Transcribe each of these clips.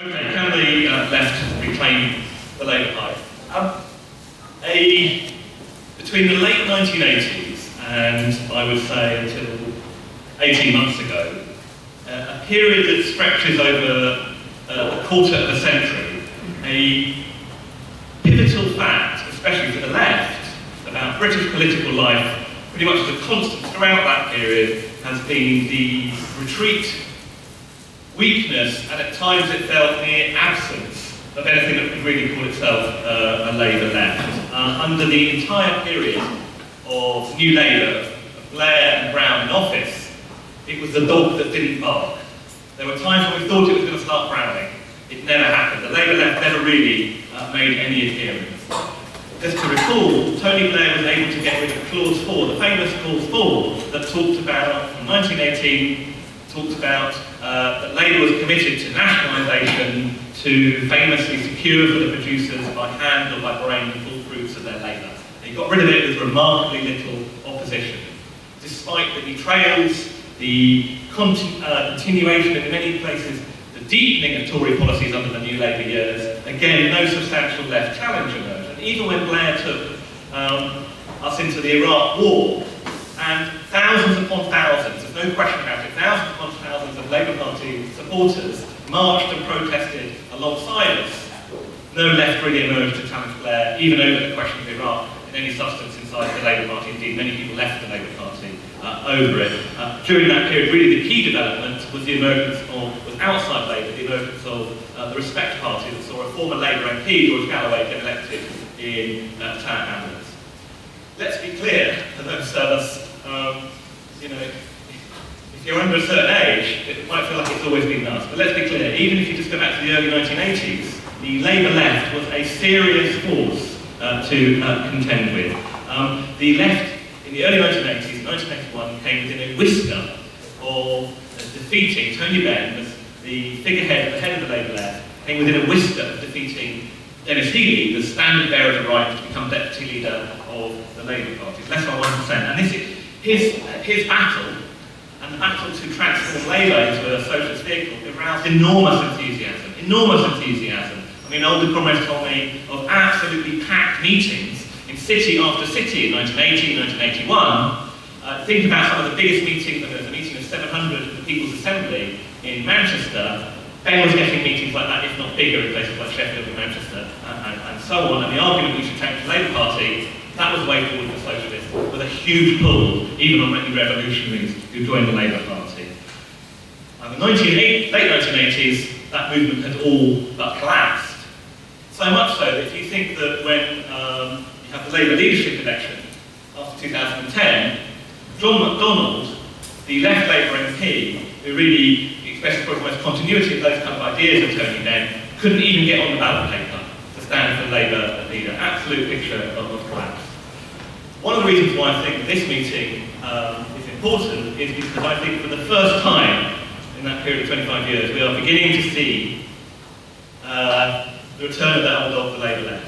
Okay, can the left reclaim the Labour Party? Between the late 1980s and I would say until 18 months ago, a period that stretches over a quarter of a century, a pivotal fact, especially for the left, about British political life, pretty much the constant throughout that period, has been the retreat, weakness, and at times it felt near absence of anything that could really call itself a Labour left. Under the entire period of New Labour, Blair and Brown in office, it was the dog that didn't bark. There were times when we thought it was going to start growling. It never happened. The Labour left never really made any appearance. Just to recall, Tony Blair was able to get rid of Clause 4, the famous Clause 4 that talked about, from 1918, talked about that Labour was committed to nationalisation to famously secure for the producers by hand or by brain the full fruits of their labour. He got rid of it with remarkably little opposition. Despite the betrayals, the continuation in many places, the deepening of Tory policies under the New Labour years, again, no substantial left challenge emerged. And even when Blair took us into the Iraq War, and thousands upon thousands, there's no question about it, thousands upon thousands of Labour Party supporters marched and protested alongside us, no left really emerged to challenge Blair, even over the question of Iraq, in any substance inside the Labour Party. Indeed, many people left the Labour Party over it. During that period, really the key development was the emergence of, was outside Labour, the emergence of the Respect Party that saw a former Labour MP, George Galloway, get elected in Tower Hamlets. Let's be clear, for those of us, if you're under a certain age, it might feel like it's always been us. But let's be clear, even if you just go back to the early 1980s, the Labour left was a serious force to contend with. The left in the early 1980s, 1981, came within a whisker of defeating Tony Benn as the figurehead, the head of the Labour left, came within a whisker of defeating Denis Healey, the standard bearer of the right to become deputy leader of the Labour Party, less than 1%. And this is his battle, and the battle to transform Labour into a socialist vehicle, aroused enormous enthusiasm, I mean, older comrades told me of absolutely packed meetings in city after city in 1980, 1981. Think about some of the biggest meetings, there was a meeting of 700 at the People's Assembly in Manchester. Ben was getting meetings like that, if not bigger, in places like Sheffield and Manchester, and so on. And the argument we should take to the Labour Party, that was the way forward for socialists, with a huge pull, even on many revolutionaries who joined the Labour Party. In the late 1980s, that movement had all but collapsed. So much so that if you think that when you have the Labour leadership election after 2010, John MacDonald, the left Labour MP, who really expressed probably the most continuity of those kind of ideas of Tony Benn, couldn't even get on the ballot paper to stand for Labour leader. Absolute picture of collapse. One of the reasons why I think this meeting is important is because I think for the first time in that period of 25 years, we are beginning to see the return of that old dog, the Labour left.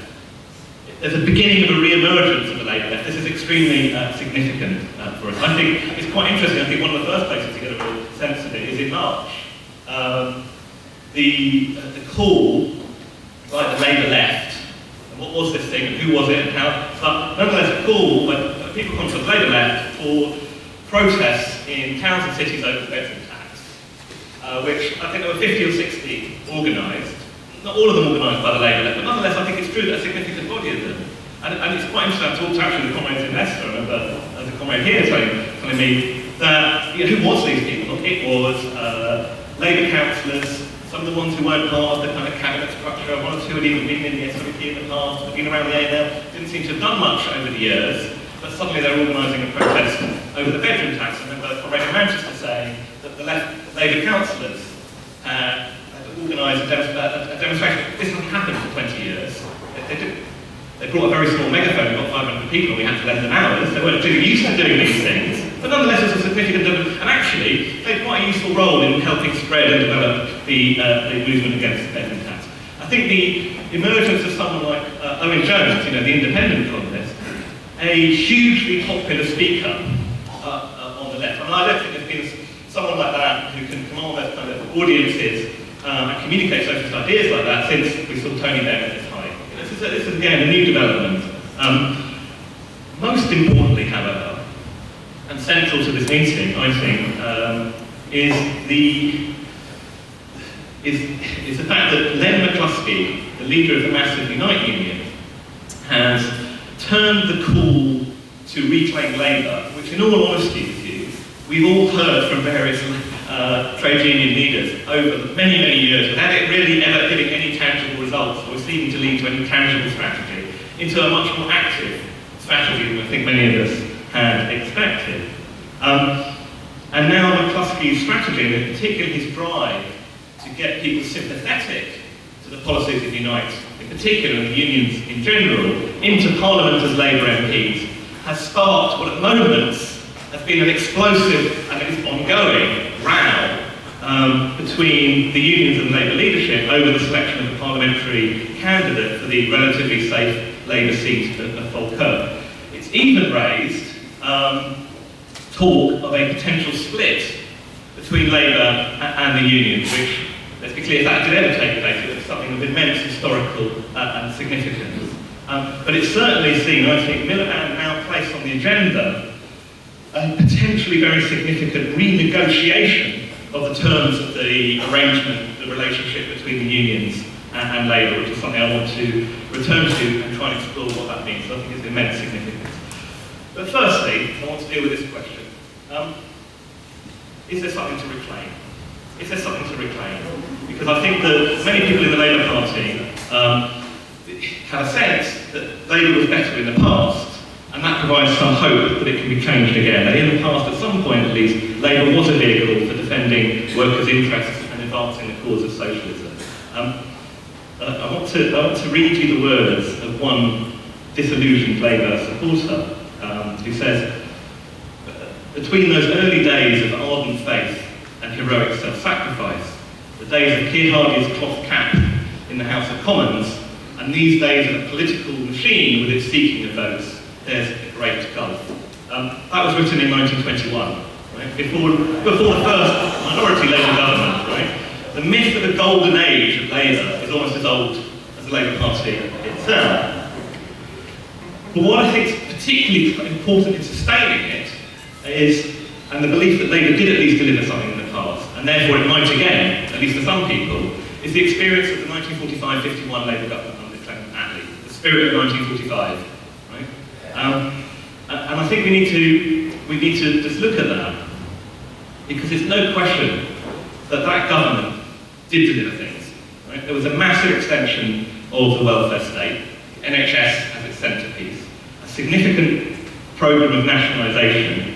There's a beginning of a re-emergence of the Labour left. This is extremely significant for us. I think it's quite interesting. I think one of the first places to get a real sense of it is in March. The call by the Labour left, and what was this thing, and who was it, and how, but nonetheless a call when people come to the Labour left for protests in towns and cities over the bedroom tax, which I think there were 50 or 60 organised. Not all of them organised by the Labour left, but nonetheless I think it's true that a significant body of them. And it's quite interesting, I talked to actually the comrades in Leicester. I remember the comrade here telling me that, who was these people? It was Labour councillors, some of the ones who weren't part of the kind of cabinet structure, one or two had even been in the SVP in the past, had been around the ANL, didn't seem to have done much over the years, but suddenly they're organising a protest over the bedroom tax. I remember a comrade in Manchester saying that the Labour councillors had organised a demonstration. This hasn't happened for 20 years. They brought a very small megaphone, we got 500 people, we had to lend them hours. They weren't too used to doing these things. But nonetheless, it's a significant development. And actually, played quite a useful role in helping spread and develop the movement against the bedroom tax. I think the emergence of someone like Owen Jones, the independent columnist, a hugely popular speaker on the left. I mean, I don't think there's been someone like that who can command those kind of audiences and communicate socialist ideas like that since we saw Tony Benn at this height. This is again a new development. Most importantly, however, and central to this meeting, I think, is the fact that Len McCluskey, the leader of the massive Unite Union, has turned the call to reclaim labour, which in all honesty with you, we've all heard from various trade union leaders over many, many years without it really ever giving any tangible results or seeming to lead to any tangible strategy, into a much more active strategy than I think many of us had expected. And now McCluskey's strategy, and in particular his drive to get people sympathetic to the policies of Unite, in particular and the unions in general, into Parliament as Labour MPs, has sparked what at moments has been an explosive and it is ongoing row between the unions and Labour leadership over the selection of a parliamentary candidate for the relatively safe Labour seat of Falkirk. It's even raised talk of a potential split between Labour and the unions, which, let's be clear, if that did ever take place, it was something of immense historical and significance. But it's certainly seen, I think, Miliband now placed on the agenda a potentially very significant renegotiation of the terms of the arrangement, the relationship between the unions and Labour, which is something I want to return to and try and explore what that means. So I think it's immense significance. But firstly, I want to deal with this question. Is there something to reclaim? Is there something to reclaim? Because I think that many people in the Labour Party have a sense that Labour was better in the past, and that provides some hope that it can be changed again. That in the past, at some point at least, Labour was a vehicle for defending workers' interests and advancing the cause of socialism. I want to read you the words of one disillusioned Labour supporter who says, between those early days of ardent faith and heroic self-sacrifice, the days of Keir Hardie's cloth cap in the House of Commons, and these days of a political machine with its seeking of votes, there's a great gulf. That was written in 1921, right? Before the first minority Labour government, right? The myth of the golden age of Labour is almost as old as the Labour Party itself. But what I think is particularly important in sustaining it is, and the belief that Labour did at least deliver something in the past, and therefore it might again, at least for some people, is the experience of the 1945-51 Labour government under Clement Attlee, the spirit of 1945. Right? And I think we need to just look at that, because there's no question that that government did deliver things. Right? There was a massive extension of the welfare state, NHS as its centrepiece, a significant programme of nationalisation,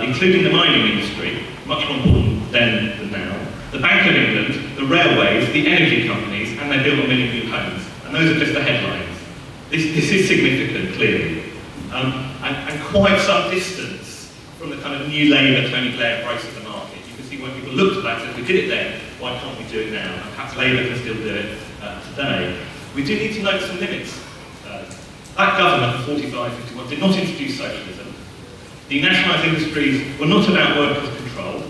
including the mining industry, much more important then than now, the Bank of England, the railways, the energy companies, and they built a million new homes. And those are just the headlines. This is significant, clearly. And quite some distance from the kind of new Labour, Tony Blair approach to the market. You can see when people looked at that and said, we did it then, why can't we do it now? And perhaps Labour can still do it today. We do need to note some limits. That government, 45-51, did not introduce socialism. The nationalised industries were not about workers' control.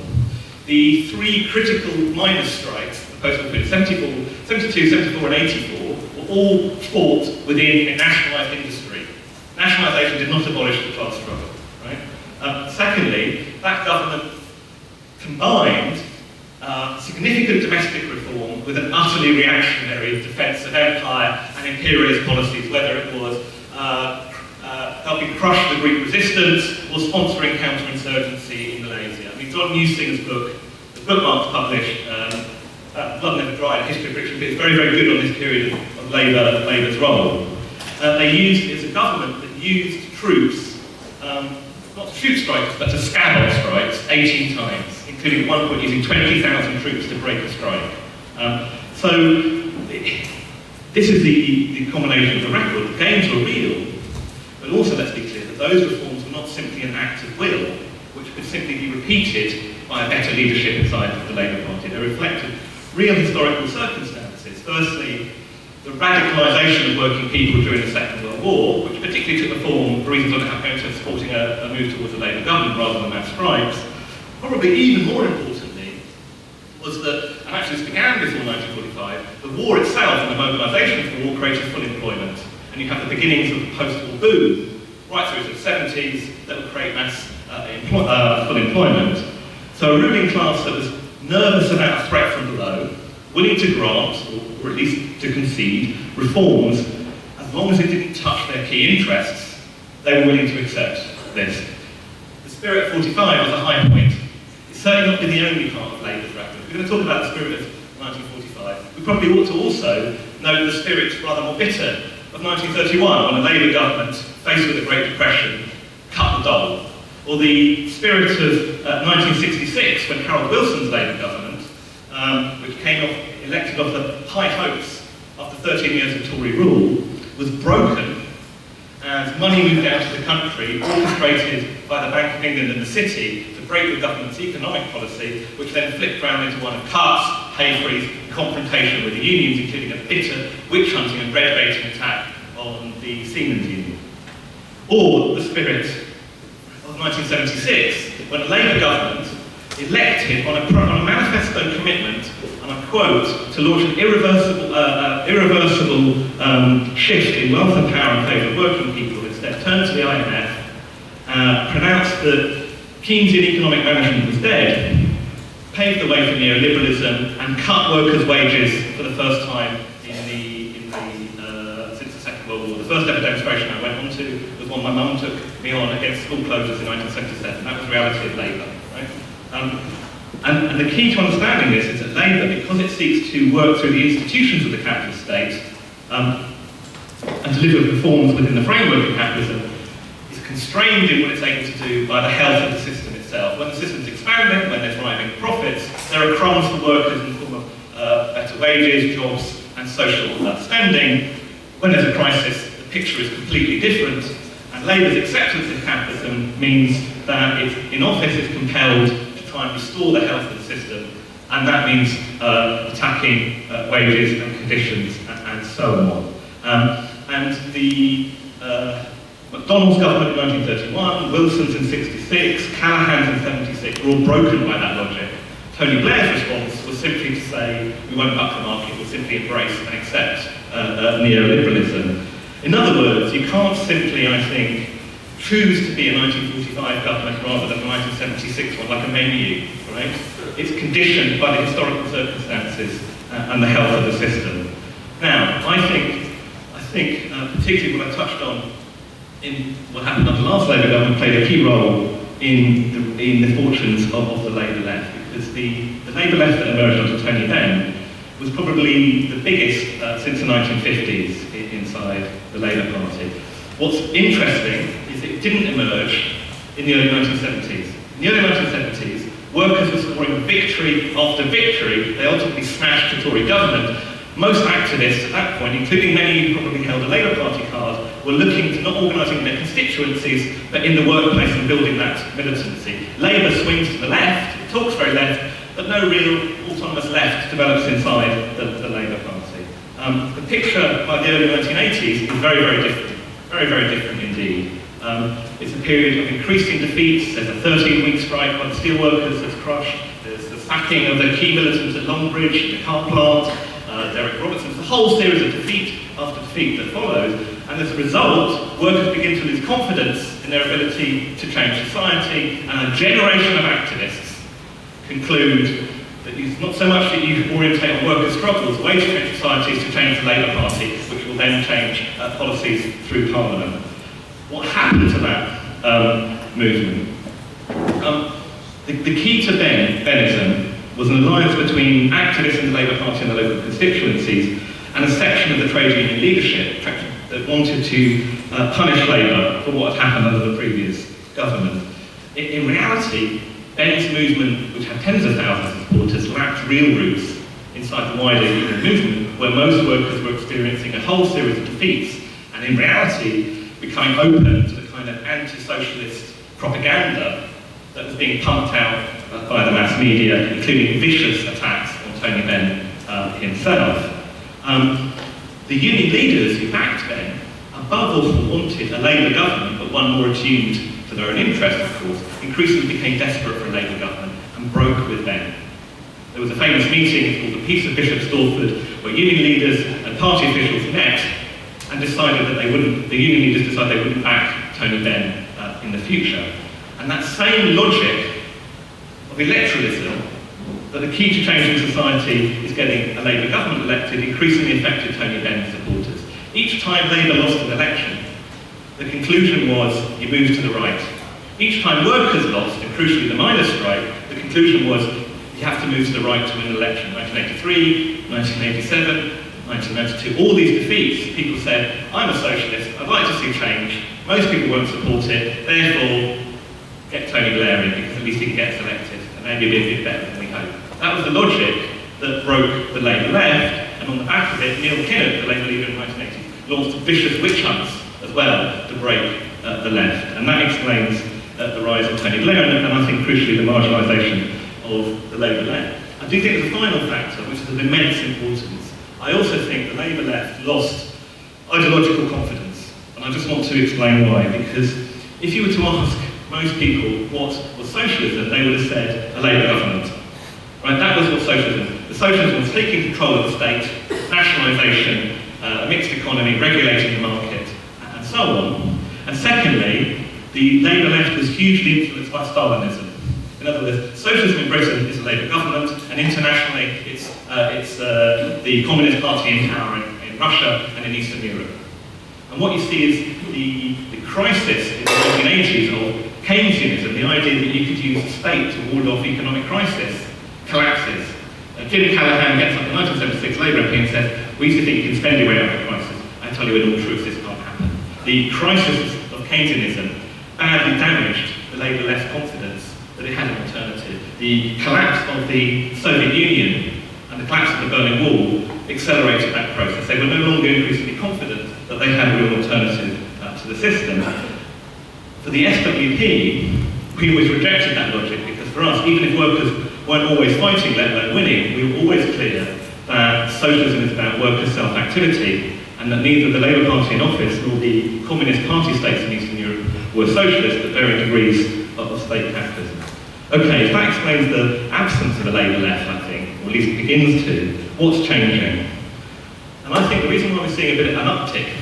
The three critical miners' strikes, the post-war 72, 74 and 84, were all fought within a nationalised industry. Nationalisation did not abolish the class struggle. Right? Secondly, that government combined significant domestic reform with an utterly reactionary defence of empire and imperialist policies, whether it was helping crush the Greek resistance or sponsoring counterinsurgency in Malaysia. I mean, John Newsinger's book, the bookmarks published, Blood Never Dried, A History of Richmond, is very, very good on this period of Labour's role. It's a government that used troops, not to shoot strikers, but to scab on strikes 18 times, including at one point using 20,000 troops to break a strike. This is the combination of the record. The gains were real, but also let's be clear that those reforms were not simply an act of will, which could simply be repeated by a better leadership inside the Labour Party. They reflected real historical circumstances. Firstly, the radicalisation of working people during the Second World War, which particularly took the form, for reasons I don't have to go into, supporting a move towards a Labour government rather than mass strikes. Probably even more importantly was that and actually this began before 1945, the war itself and the mobilisation for war created full employment. And you have the beginnings of the post-war boom, right through to the 70s, that would create mass full employment. So a ruling class that was nervous about a threat from below, willing to grant, or at least to concede, reforms, as long as it didn't touch their key interests, they were willing to accept this. The spirit of 45 was a high point. It's certainly not been the only part of Labour's record. We're going to talk about the spirit of 1945. We probably ought to also note the spirit, rather more bitter, of 1931, when a Labour government, faced with the Great Depression, cut the dole. Or the spirit of 1966, when Harold Wilson's Labour government, which came off, elected off the high hopes after 13 years of Tory rule, was broken as money moved out of the country, orchestrated by the Bank of England and the City to break the government's economic policy, which then flipped round into one of cuts, pay freeze, confrontation with the unions, including a bitter witch-hunting and red-baiting attack on the Siemens Union. Or the spirit of 1976, when a Labour government elected on a manifesto commitment, and I quote, to launch an irreversible shift in wealth and power in favour of working people, instead turned to the IMF, pronounced that Keynesian economic management was dead, paved the way for neoliberalism, and cut workers' wages for the first time since the Second World War. The first ever demonstration I went on to was one my mum took me on against school closures in 1977. That was the reality of Labour. Right? And the key to understanding this is that Labour, because it seeks to work through the institutions of the capitalist state and deliver reforms within the framework of capitalism, is constrained in what it's able to do by the health of the system itself. When the system's expanding, when there's rising profits, there are crumbs for workers in the form of better wages, jobs, and social spending. When there's a crisis, the picture is completely different, and Labour's acceptance of capitalism means that it's, in office, it's compelled to try and restore the health of the system, and that means attacking wages and conditions and so on. And the McDonnell's government in 1931, Wilson's in 66, Callaghan's in 76 were all broken by that logic. Tony Blair's response was simply to say, we won't buck the market, we'll simply embrace and accept neoliberalism. In other words, you can't simply, I think, choose to be a 1945 government rather than a 1976 one, like a menu, right? It's conditioned by the historical circumstances and the health of the system. Now, I think particularly what I touched on in what happened under the last Labour government played a key role in the fortunes of the Labour left, because the Labour left that emerged under Tony Benn was probably the biggest since the 1950s inside the Labour Party. What's interesting is it didn't emerge in the early 1970s. In the early 1970s, workers were scoring victory after victory. They ultimately smashed the Tory government. Most activists at that point, including many who probably held a Labour Party card, were looking to not organising in their constituencies, but in the workplace and building that militancy. Labour swings to the left, it talks very left, but no real autonomous left develops inside the Labour Party. The picture by the early 1980s is very, very different. Very, very different indeed. It's a period of increasing defeats. There's a 13-week strike by the steelworkers that's crushed. There's the sacking of the key militants at Longbridge, the car plant, Derek Robertson's, a whole series of defeat after defeat that follows. And as a result, workers begin to lose confidence in their ability to change society, and a generation of activists conclude that it's not so much that you orientate on workers' struggles, ways to change societies, to change the Labour Party, which will then change policies through Parliament. What happened to that movement? The key to Bennism was an alliance between activists in the Labour Party and the local constituencies, and a section of the trade union leadership that wanted to punish Labour for what had happened under the previous government. In reality, Benn's movement, which had tens of thousands of supporters, lacked real roots inside the wider union movement, where most workers were experiencing a whole series of defeats, and in reality, becoming open to the kind of anti-socialist propaganda that was being pumped out by the mass media, including vicious attacks on Tony Benn himself. The union leaders who backed Benn, above all, wanted a Labour government, but one more attuned to their own interests, of course, increasingly became desperate for a Labour government and broke with Benn. There was a famous meeting called the Peace of Bishop Stortford, where union leaders and party officials met and decided that the union leaders decided they wouldn't back Tony Benn in the future. And that same logic of electoralism, that the key to changing society is getting a Labour government elected, increasingly affected Tony Benn's supporters. Each time Labour lost an election, the conclusion was you move to the right. Each time workers lost, and crucially the miners' strike, the conclusion was you have to move to the right to win an election. 1983, 1987, 1992, all these defeats, people said, I'm a socialist, I'd like to see change, most people won't support it, therefore get Tony Blair in because at least he gets elected and maybe be a bit better than we hope. That was the logic that broke the Labour left, and on the back of it, Neil Kinnock, the Labour leader in 1980, launched vicious witch hunts as well to break the left. And that explains the rise of Tony Blair and I think crucially the marginalisation of the Labour left. I do think there's a final factor which is of immense importance. I also think the Labour left lost ideological confidence, and I just want to explain why, because if you were to ask most people what was socialism, they would have said a Labour government. Right, that was what socialism. The socialism was taking control of the state, nationalisation, a mixed economy, regulating the market, and so on. And secondly, the Labour left was hugely influenced by Stalinism. In other words, socialism in Britain is a Labour government, and internationally it's the Communist Party in power in Russia and in Eastern Europe. And what you see is the crisis in the 1980s of Keynesianism, the idea that you could use the state to ward off economic crisis, collapses. Jim Callaghan gets up in 1976, Labour MP, and says, we used to think you can spend your way out of the crisis. I tell you in all truth, this can't happen. The crisis of Keynesianism badly damaged the Labour left's confidence that it had an alternative. The collapse of the Soviet Union and the collapse of the Berlin Wall accelerated that process. They were no longer increasingly confident that they had a real alternative to the system. For the SWP, we always rejected that logic because for us, even if workers weren't always fighting, let alone winning, we were always clear that socialism is about workers' self-activity and that neither the Labour Party in office nor the Communist Party states in Eastern Europe were socialist at varying degrees of state capitalism. Okay, if that explains the absence of a Labour left, I think, or at least begins to, what's changing? And I think the reason why we're seeing a bit of an uptick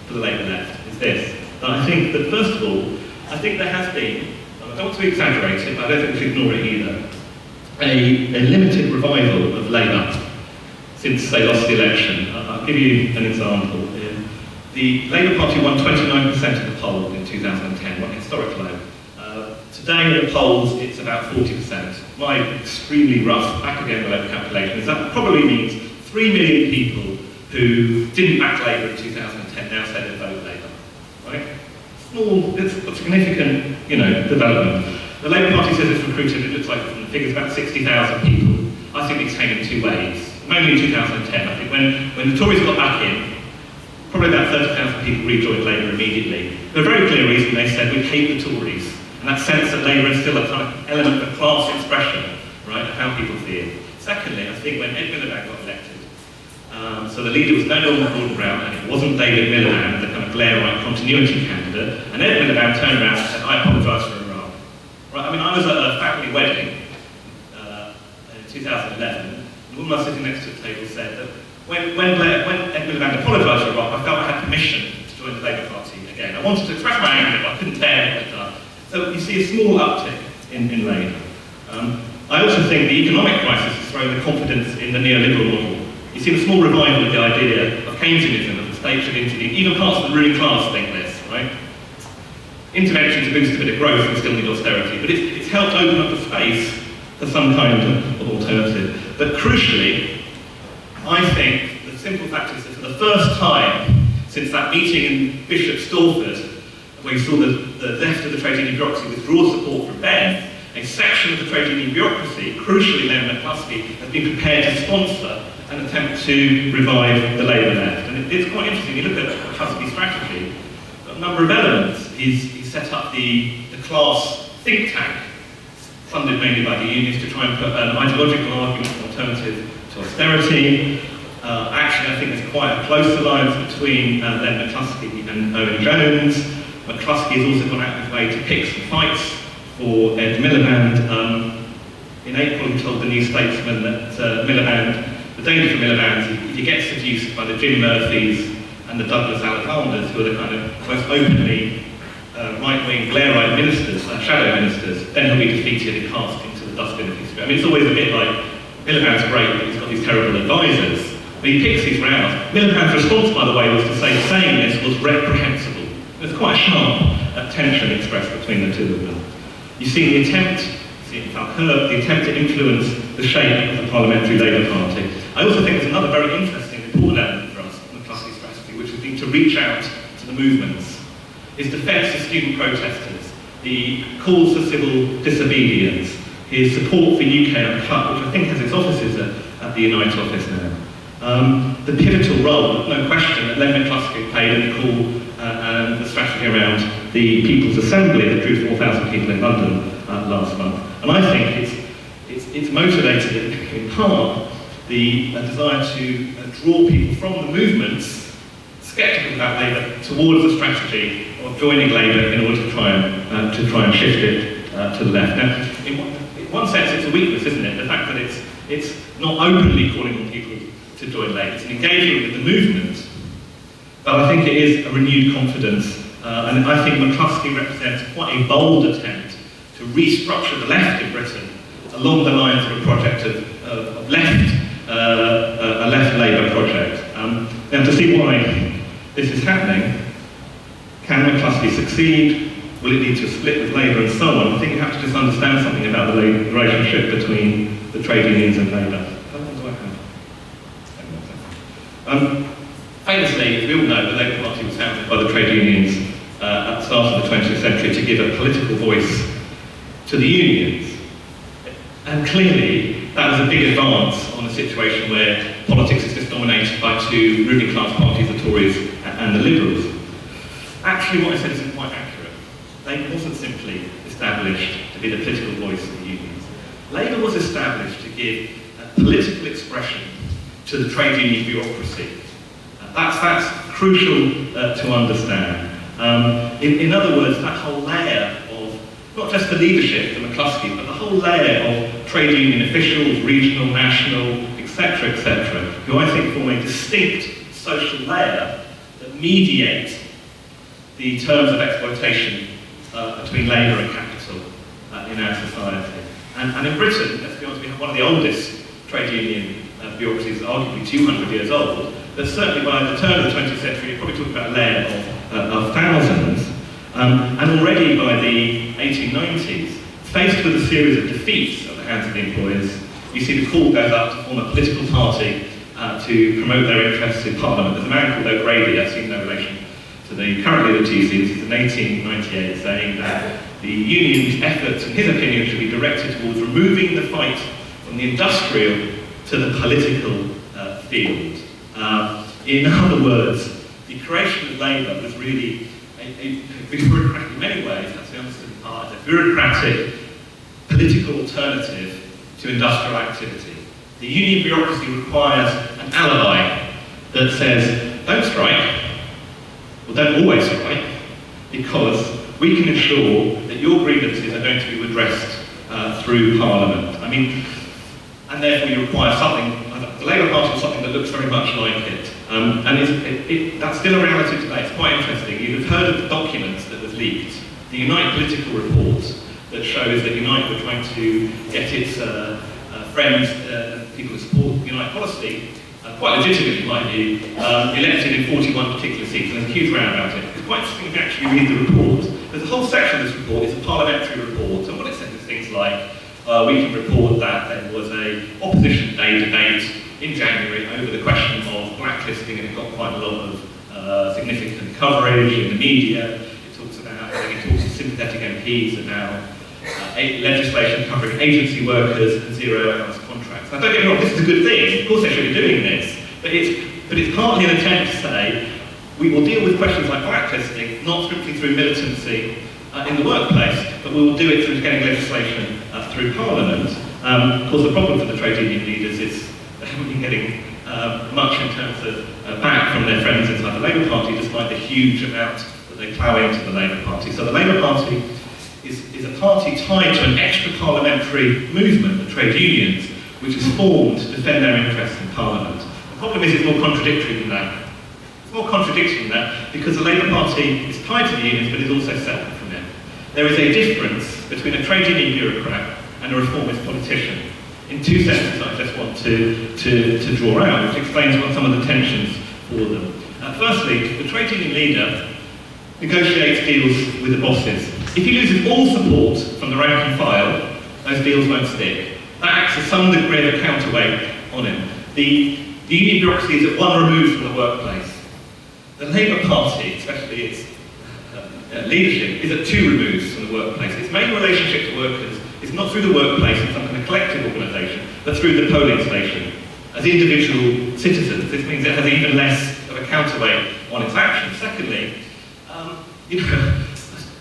for the Labour left is this, that I think that first of all, I think there has been, and I don't want to exaggerate it, but I don't think we should ignore it either, a limited revival of Labour since they lost the election. I'll give you an example. The Labour Party won 29% of the poll in 2010, what a historic low. Today in the polls it's about 40%. My extremely rough, back again below calculation, is that probably means 3 million people who didn't back Labour in 2010 now say they vote Labour. Right? Small, it's a significant, development. The Labour Party says it's recruited, it looks like from the figures, about 60,000 people. I think it's came in two ways. Mainly in 2010, I think when the Tories got back in, probably about 30,000 people rejoined Labour immediately. For a very clear reason, they said, we hate the Tories. And that sense that Labour is still a kind of element of class expression, right, of how people feel. Secondly, I think when Ed Miliband got elected, so the leader was no longer Gordon Brown, and it wasn't David Miliband, the kind of Blairite continuity candidate, and Ed Miliband turned around and said, I apologise for Iran. Right, I mean, I was at a family wedding in 2011, and the woman I was sitting next to the table said that when Ed Miliband apologised for Iraq, I felt I had permission to join the Labour Party again. I wanted to express my anger, but I couldn't dare what I'd done. So you see a small uptick in Labour. I also think the economic crisis has thrown the confidence in the neoliberal model. You see a small revival of the idea of Keynesianism, that the state should intervene. Even parts of the ruling class think this, right? Intervention to boost a bit of growth and still need austerity, but it's helped open up the space for some kind of alternative. But crucially, I think the simple fact is that for the first time since that meeting in Bishop Stortford, where you saw the left of the trade union bureaucracy withdraw support from Benn, a section of the trade union bureaucracy, crucially Len McCluskey, has been prepared to sponsor an attempt to revive the Labour left. And it's quite interesting, you look at McCluskey's strategy, a number of elements. He's set up the class think tank, funded mainly by the unions, to try and put an ideological argument alternative to austerity. Actually, I think there's quite a close alliance between Len McCluskey and Owen Jones. McCluskey has also gone out of his way to pick some fights for Ed Miliband. In April, he told the New Statesman that the danger for Miliband is if he gets seduced by the Jim Murphys and the Douglas Alexanders, who are the kind of most openly right-wing Blairite ministers, shadow ministers, then he'll be defeated and cast into the dustbin of history. I mean, it's always a bit like, Miliband's great, but he's got these terrible advisors. But he picks these rounds. Miliband's response, by the way, was to say saying this was reprehensible. There's quite a sharp tension expressed between the two of them. You see the attempt, the attempt to influence the shape of the Parliamentary Labour Party. I also think there's another very interesting, important element for us in the McCluskey strategy, which has been to reach out to the movements. His defence of student protesters, the calls for civil disobedience, his support for UK Uncut, which I think has its offices at the Unite office now. The pivotal role, no question, that Len McCluskey played in the call and the strategy around the People's Assembly that drew 4,000 people in London last month. And I think it's motivated in part the desire to draw people from the movements sceptical about Labour towards a strategy of joining Labour in order to try and shift it to the left. Now, in one sense, it's a weakness, isn't it? The fact that it's not openly calling on people to join Labour. It's an engagement with the movement, but I think it is a renewed confidence, and I think McCluskey represents quite a bold attempt to restructure the left in Britain along the lines of a project of left, a left Labour project. Now, to see why this is happening, can McCluskey succeed? Will it lead to a split with Labour and so on? I think you have to just understand something about the relationship between the trade unions and Labour. How long do I have? Famously, as we all know, the Labour Party was founded by the trade unions at the start of the 20th century to give a political voice to the unions. And clearly, that was a big advance on a situation where politics is just dominated by two ruling class parties, the Tories and the Liberals. Actually, what I said isn't quite accurate. Labour wasn't simply established to be the political voice of the unions. Labour was established to give political expression to the trade union bureaucracy. That's crucial to understand. In other words, that whole layer of, not just the leadership, the McCluskey, but the whole layer of trade union officials, regional, national, etc., who I think form a distinct social layer that mediate the terms of exploitation between labour and capital in our society. And in Britain, let's be honest, we have one of the oldest trade union bureaucracies, arguably 200 years old, but certainly by the turn of the 20th century, you're probably talking about a layer of thousands. And already by the 1890s, faced with a series of defeats at the hands of the employers, you see the call goes up to form a political party to promote their interests in Parliament. There's a man called O'Grady, I see no relation to the current leader TC, this is in 1898, saying that the union's efforts, in his opinion, should be directed towards removing the fight from the industrial to the political field. In other words, the creation of Labour was really a bureaucratic, in many ways, that's the understood part, a bureaucratic political alternative to industrial activity. The union bureaucracy requires an alibi that says, don't strike, or don't always strike, because we can ensure that your grievances are going to be redressed through Parliament. I mean, and therefore you require something, the Labour Party is something that looks very much like it. And that's still a reality today. It's quite interesting. You've heard of the documents that was leaked, the Unite political report that shows that Unite were trying to get its friends and people who support Unite policy, quite legitimately, mind you, elected in 41 particular seats, and there's a huge row about it. It's quite interesting to actually read the report. There's a whole section of this report, it's a parliamentary report, and what it says is things like, we can report that there was a opposition day debate in January over the question of blacklisting, and it got quite a lot of significant coverage in the media. It talks about, it talks to sympathetic MPs about legislation covering agency workers and zero-hours contracts. Now, don't get me wrong, this is a good thing. Of course they should be doing this, but it's partly an attempt to say we will deal with questions like blacklisting, not simply through militancy in the workplace, but we will do it through getting legislation through Parliament. Of course, the problem for the trade union leaders is they haven't been getting much in terms of back from their friends inside the Labour Party, despite the huge amount that they plough into the Labour Party. So the Labour Party is a party tied to an extra-parliamentary movement, the trade unions, which is formed to defend their interests in Parliament. The problem is it's more contradictory than that. It's more contradictory than that because the Labour Party is tied to the unions but is also separate from them. There is a difference between a trade union bureaucrat and a reformist politician. In two sentences I just want to draw out, which explains what some of the tensions for them. Firstly, the trade union leader negotiates deals with the bosses. If he loses all support from the rank and file, those deals won't stick. That acts as some degree of a counterweight on him. The union bureaucracy is at one remove from the workplace. The Labour Party, especially its leadership, is at two removes from the workplace. Its main relationship to workers is not through the workplace in some kind of collective organisation, but through the polling station. As individual citizens, this means it has even less of a counterweight on its actions. Secondly,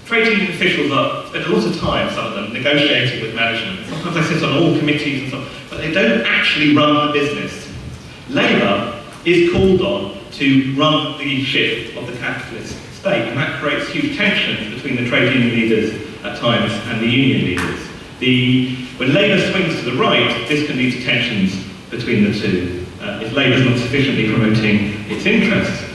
trade union officials spend a lot of time, some of them, negotiating with management. Sometimes they sit on all committees and so on, but they don't actually run the business. Labour is called on to run the ship of the capitalist state, and that creates huge tensions between the trade union leaders at times and the union leaders. When Labour swings to the right, this can lead to tensions between the two, if Labour's not sufficiently promoting its interests.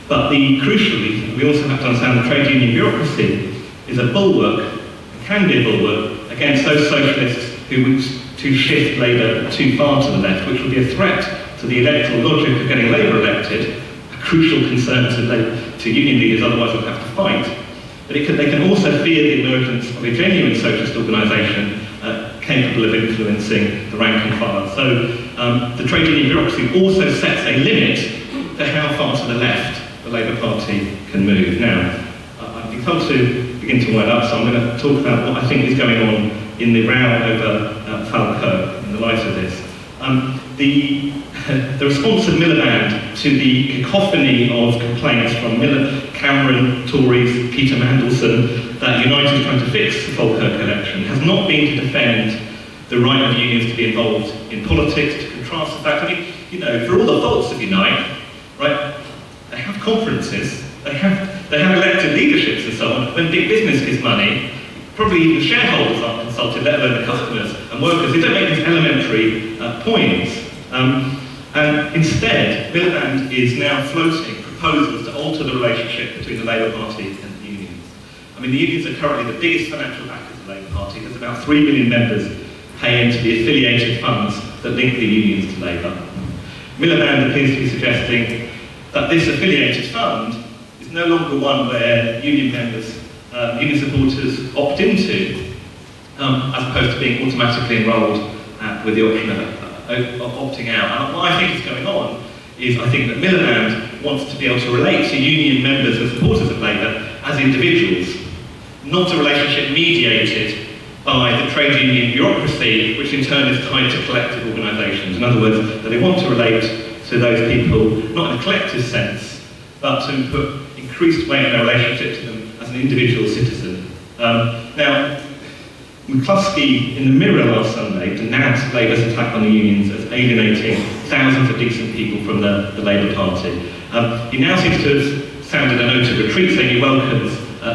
But crucially, we also have to understand the trade union bureaucracy is a bulwark, can be a bulwark, against those socialists who wish to shift Labour too far to the left, which would be a threat to the electoral logic of getting Labour elected, a crucial concern to union leaders, otherwise they'll have to fight. But they can also fear the emergence of a genuine socialist organisation capable of influencing the rank and file. So the trade union bureaucracy also sets a limit to how far to the left the Labour Party can move. Now, I've been told to begin to wind up, so I'm going to talk about what I think is going on in the row over Falkirk in the light of this. The response of Miliband to the cacophony of complaints from Miller, Cameron, Tories, Peter Mandelson, that United is trying to fix the Falkirk election, has not been to defend the right of unions to be involved in politics, to contrast the fact, for all the faults of Unite, right, they have conferences, they have elected leaderships and so on. When big business gives money, probably even shareholders aren't consulted, let alone the customers and workers. They don't make these elementary points. And instead, Miliband is now floating proposals to alter the relationship between the Labour Party and the unions. The unions are currently the biggest financial backers of the Labour Party. There's about 3 million members pay into the affiliated funds that link the unions to Labour. Miliband appears to be suggesting that this affiliated fund is no longer one where union members, union supporters opt into, as opposed to being automatically enrolled with the option of opting out. And what I think is going on is I think that Miliband wants to be able to relate to union members and supporters of Labour as individuals, not a relationship mediated by the trade union bureaucracy, which in turn is tied to collective organisations. In other words, that they want to relate to those people, not in a collective sense, but to put increased weight in their relationship to them as an individual citizen. Now, McCluskey, in the Mirror last Sunday, denounced Labour's attack on the unions as alienating thousands of decent people from the Labour Party. He now seems to have sounded a note of retreat, saying he welcomes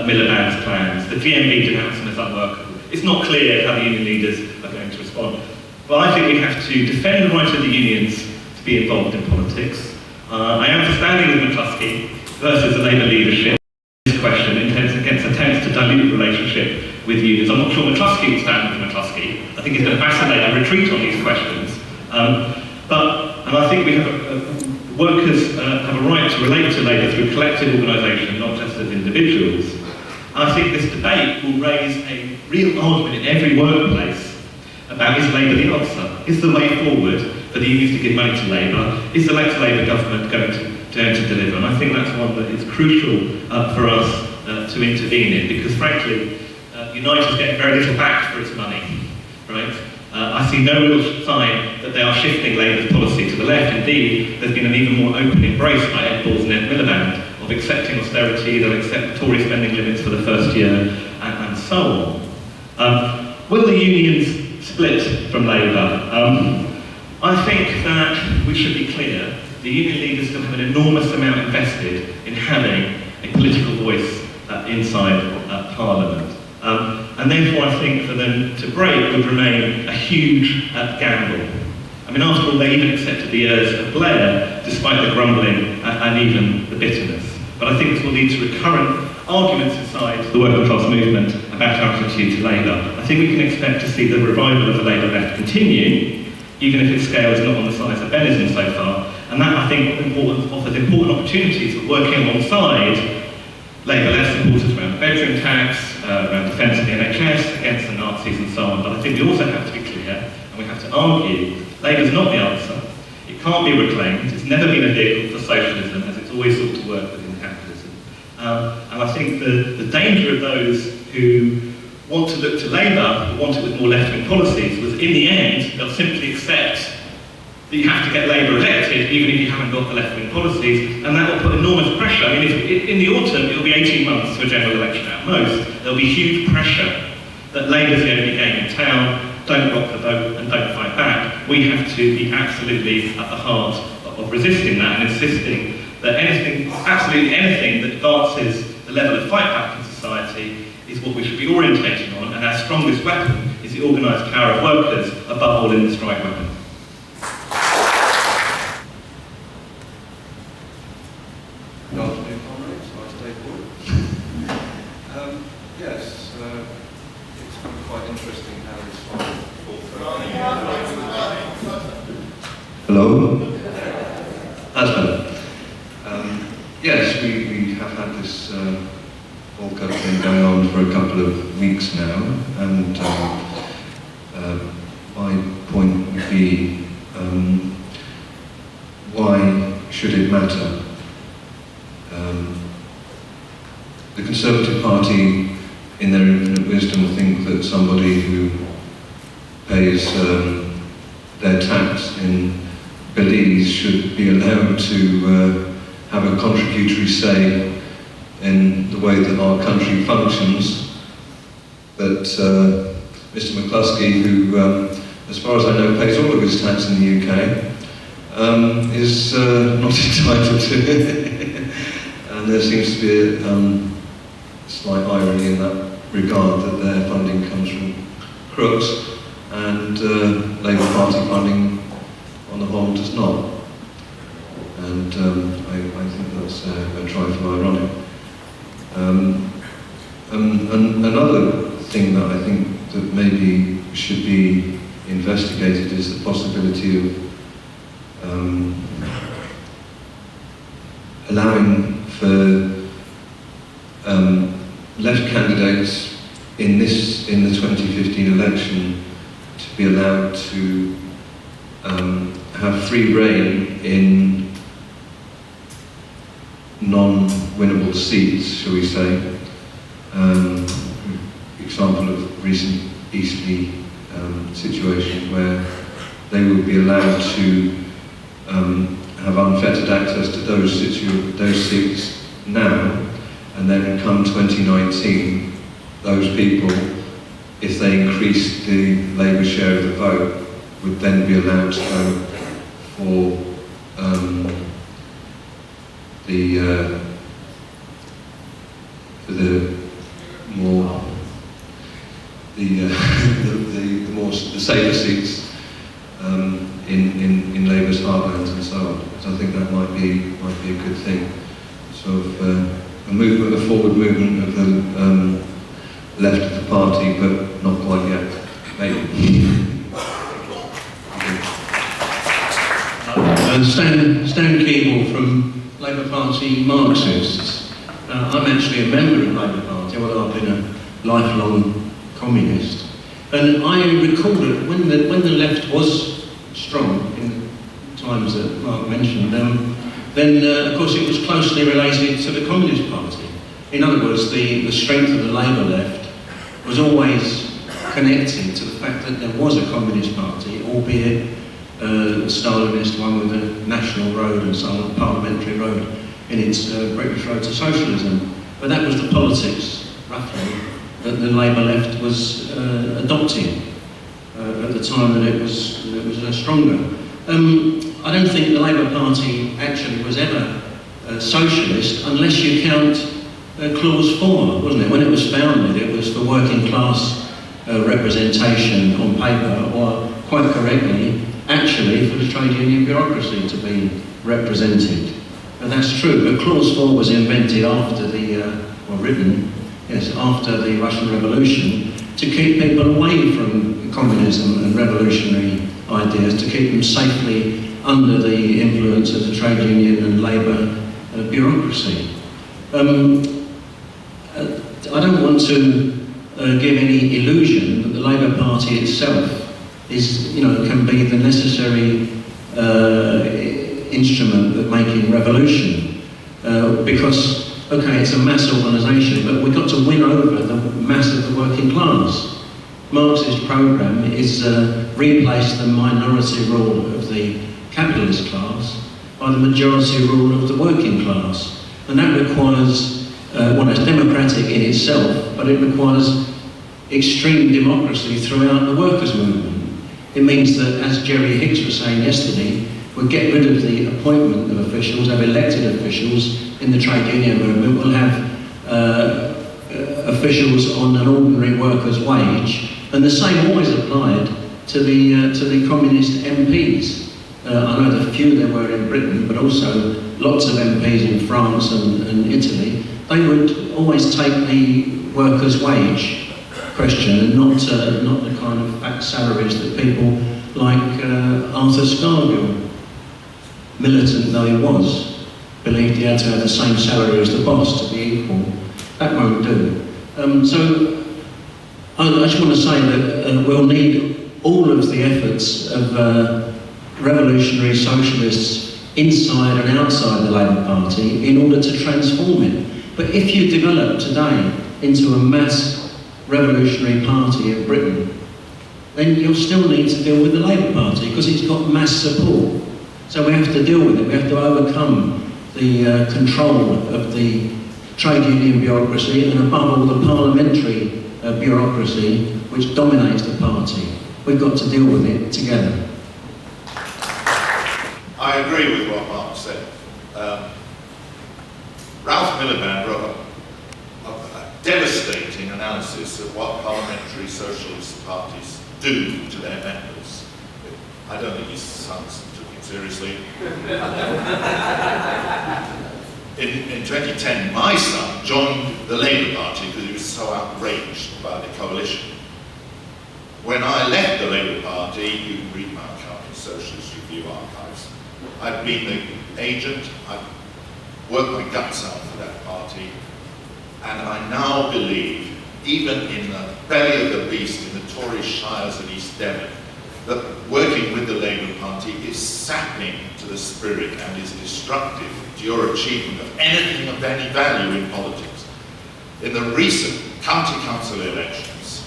Miliband's plans. The GMB denounced them as unworkable. It's not clear how the union leaders are going to respond. But I think we have to defend the right of the unions to be involved in politics. I am for standing with McCluskey versus the Labour leadership. This question against attempts to dilute the relationship with unions. I'm not sure McCluskey would stand with McCluskey. I think he's going to vacillate and retreat on these questions. And I think we have workers have a right to relate to Labour through collective organisation, not just as individuals. I think this debate will raise a real argument in every workplace about is Labour the answer? Is the way forward for the unions to give money to Labour? Is the Labour government going to deliver? And I think that's one that is crucial for us to intervene in, because frankly, Unite is getting very little back for its money, right? I see no real sign that they are shifting Labour's policy to the left. Indeed, there's been an even more open embrace by Ed Balls and Ed Miliband of accepting austerity, they'll accept Tory spending limits for the first year, and so on. Will the unions split from Labour? I think that we should be clear. The union leaders still have an enormous amount invested in having a political voice inside Parliament. And and therefore I think for them to break would remain a huge gamble. I mean, after all, they even accepted the heirs of Blair, despite the grumbling and even the bitterness. But I think this will lead to recurrent arguments inside the working class movement about our attitude to Labour. I think we can expect to see the revival of the Labour left continue, even if its scale is not on the size of Benison so far. And that, I think, offers important opportunities for working alongside Labour left supporters around the bedroom tax, around defence of the NHS, against the Nazis and so on. But I think we also have to be clear, and we have to argue, Labour's not the answer. It can't be reclaimed. It's never been a vehicle for socialism, as it's always sought to work within capitalism. And I think the danger of those who want to look to Labour, who want it with more left-wing policies, was in the end, they'll simply accept that you have to get Labour elected, even if you haven't got the left-wing policies, and that will put enormous pressure. I mean, in the autumn, it'll be 18 months to a general election at most. There'll be huge pressure that Labour's the only game in town, don't rock the boat and don't fight back. We have to be absolutely at the heart of resisting that and insisting that anything, absolutely anything that advances the level of fight back in society is what we should be orientating on, and our strongest weapon is the organised power of workers, above all in the strike weapon. Good afternoon, comrades. Nice day forward. Yes, it's been quite interesting how this Hello? That's better. Yes, we have had this walkout thing going on for a couple of weeks now, and my point would be, why should it matter? The Conservative Party, in their infinite wisdom, think that somebody who pays their tax in Belize should be allowed to have a contributory say in the way that our country functions. But Mr. McCluskey, who, as far as I know, pays all of his tax in the UK, is not entitled to it. And there seems to be a slight irony in that regard, that their funding comes from crooks and Labour Party funding on the whole does not. And I think that's a trifle ironic. Another thing that I think that maybe should be investigated is the possibility of allowing for left candidates in the 2015 election to be allowed to have free rein in non-winnable seats, shall we say. Example of recent Eastleigh situation where they will be allowed to have unfettered access to those seats now, and then come 2019, those people, if they increase the Labour share of the vote, would then be allowed to go for the safer seats in Labour's heartlands and so on. So I think that might be a good thing. Sort of a forward movement of the left of the party, but not quite yet. Maybe. Stan Keeble from Labour Party Marxists. I'm actually a member of Labour Party, although I've been a lifelong communist. And I recall that when the left was strong in times that Mark mentioned, then of course it was closely related to the Communist Party. In other words, the strength of the Labour left was always connected to the fact that there was a Communist Party, albeit the Stalinist one with a national road and so on, parliamentary road in its British road to socialism. But that was the politics, roughly, that the Labour left was adopting at the time that it was stronger. I don't think the Labour Party actually was ever socialist, unless you count Clause 4, wasn't it? When it was founded, it was for working class representation on paper, or quite correctly, actually for the trade union bureaucracy to be represented. And that's true, but Clause 4 was invented after after the Russian Revolution, to keep people away from communism and revolutionary ideas, to keep them safely under the influence of the trade union and labour bureaucracy. I don't want to give any illusion that the Labour Party itself is, can be the necessary instrument of making revolution, because, okay, it's a mass organisation, but we've got to win over the mass of the working class. Marx's programme is replace the minority rule of the capitalist class by the majority rule of the working class. And that requires, it's democratic in itself, but it requires extreme democracy throughout the workers' movement. It means that, as Jerry Hicks was saying yesterday, we'll get rid of the appointment of officials, have elected officials in the trade union movement. We'll have officials on an ordinary worker's wage, and the same always applied to the communist MPs. I know the few there were in Britain, but also lots of MPs in France and Italy. They would always take the worker's wage question, and not the kind of fat salaries that people like Arthur Scargill, militant though he was, believed he had to have the same salary as the boss to be equal. That won't do. So I just want to say that we'll need all of the efforts of revolutionary socialists inside and outside the Labour Party in order to transform it. But if you develop today into a mass revolutionary party in Britain, then you'll still need to deal with the Labour Party because it's got mass support. So we have to deal with it. We have to overcome the control of the trade union bureaucracy and above all the parliamentary bureaucracy which dominates the party. We've got to deal with it together. I agree with what Mark said. Ralph Miliband wrote a devastating analysis of what parliamentary socialist parties do to their members. I don't think his sons took it seriously. In 2010, my son joined the Labour Party because he was so outraged by the coalition. When I left the Labour Party, you can read my account in Socialist Review archives, I'd been the agent, I'd worked my guts out for that party, and I now believe, even in the belly of the beast in the Tory shires of East Devon, that working with the Labour Party is sapping to the spirit and is destructive to your achievement of anything of any value in politics. In the recent county council elections,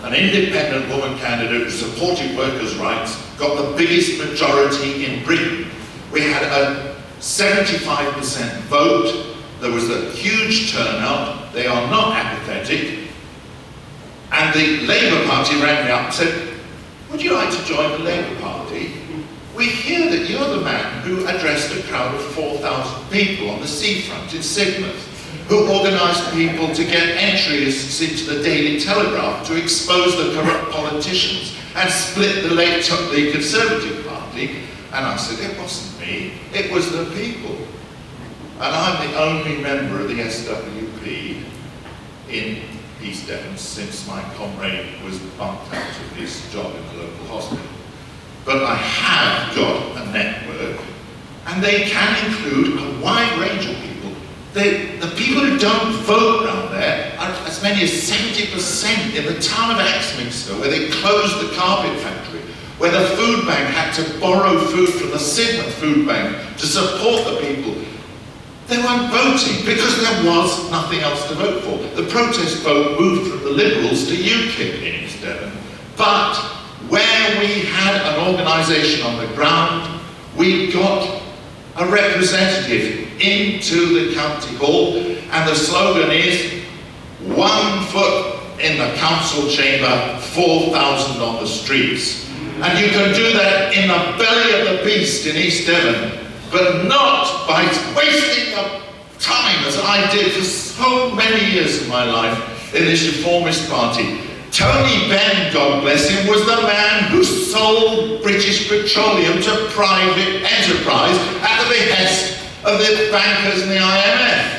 an independent woman candidate who supported workers' rights got the biggest majority in Britain. We had a 75% vote. There was a huge turnout. They are not apathetic. And the Labour Party rang me up and said, "Would you like to join the Labour Party? We hear that you're the man who addressed a crowd of 4,000 people on the seafront in Sidmouth, who organised people to get entries into the Daily Telegraph to expose the corrupt politicians and split the Conservative Party." And I said, "It wasn't me, it was the people." And I'm the only member of the SWP in East Devon since my comrade was bumped out of his job in the local hospital. But I have got a network, and they can include a wide range of people. The people who don't vote around there are as many as 70% in the town of Axminster, where they closed the carpet factory, where the food bank had to borrow food from the Sidmouth food bank to support the people. They weren't voting because there was nothing else to vote for. The protest vote moved from the Liberals to UKIP in East Devon. But where we had an organisation on the ground, we got a representative into the county hall, and the slogan is, 1 foot in the council chamber, 4,000 on the streets. And you can do that in the belly of the beast in East Devon, but not by wasting time, as I did for so many years of my life in this reformist party. Tony Benn, God bless him, was the man who sold British Petroleum to private enterprise at the behest of the bankers and the IMF.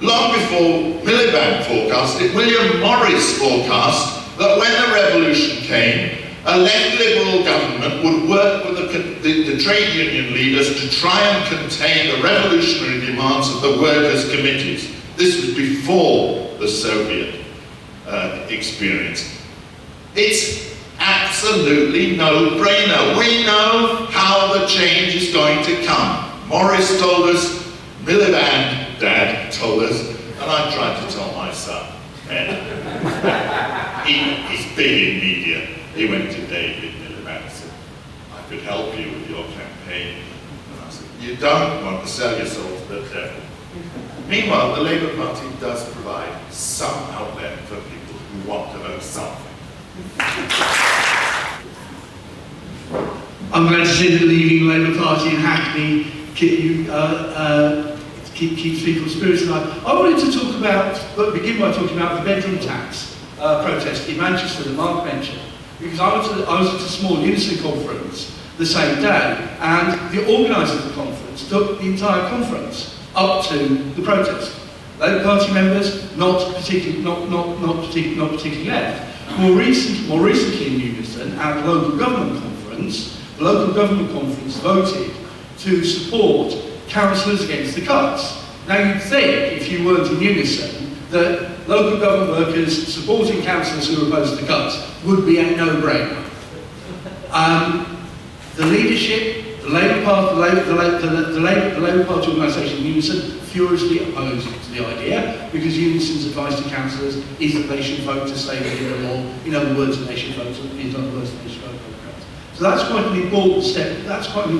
Long before Miliband forecasted, William Morris forecast that when the revolution came, a left liberal government would work with the trade union leaders to try and contain the revolutionary demands of the workers' committees. This was before the Soviet experience. It's absolutely no-brainer. We know how the change is going to come. Morris told us, Miliband, Dad, told us, and I tried to tell my son. He's big in media. He went to David Miliband and said, I could help you with your campaign. And I said, you don't want to sell your soul to the devil. Meanwhile, the Labour Party does provide some outlet for people who want to know something. I'm glad to see that leaving the Labour Party in Hackney keeps people's spirits alive. I wanted to talk about, begin by talking about the bedroom tax protest in Manchester that Mark mentioned, because I was at a small Unison conference the same day, and the organiser of the conference took the entire conference up to the protest. Labour Party members, not particularly left. More recently in Unison, at the local government conference, the local government conference voted to support councillors against the cuts. Now you'd think, if you weren't in Unison, that local government workers supporting councillors who are opposed to cuts would be a no-brainer. The leadership, the Labour Party organisation in Unison furiously opposed to the idea, because Unison's advice to councillors is that they should vote to stay within the law. In other words, they should vote. In other words, they should vote for the cuts. So that's quite an important step. That's quite an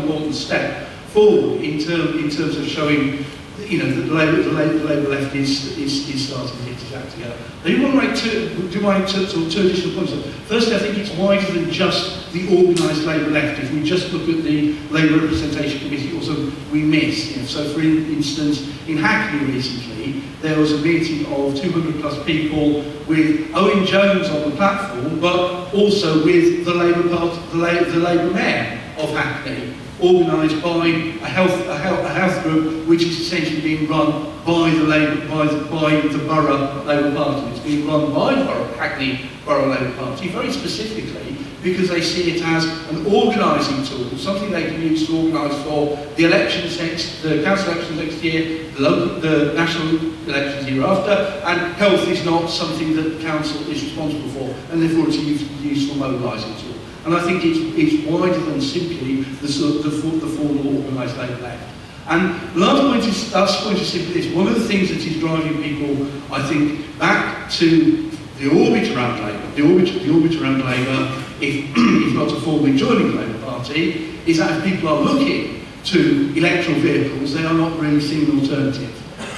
important step forward in terms of showing, that the Labour left is starting to get its act together. I do want to make two additional points. Firstly, I think it's wider than just the organised Labour left. If we just look at the Labour Representation Committee, also we miss. So, for instance, in Hackney recently, there was a meeting of 200 plus people with Owen Jones on the platform, but also with the Labour Mayor of Hackney, organised by a health group which is essentially being run by the Borough Labour Party. It's being run by the Hackney Borough Labour Party, very specifically because they see it as an organising tool, something they can use to organise for the elections the council elections next year, the national elections year after, and health is not something that the council is responsible for, and therefore it's a useful mobilising tool. And I think it's wider than simply the formal organised Labour left. And the last point is simply this. One of the things that is driving people, I think, back to the orbit around Labour, the orbit around Labour, if not to formally joining the Labour Party, is that if people are looking to electoral vehicles, they are not really seeing an alternative.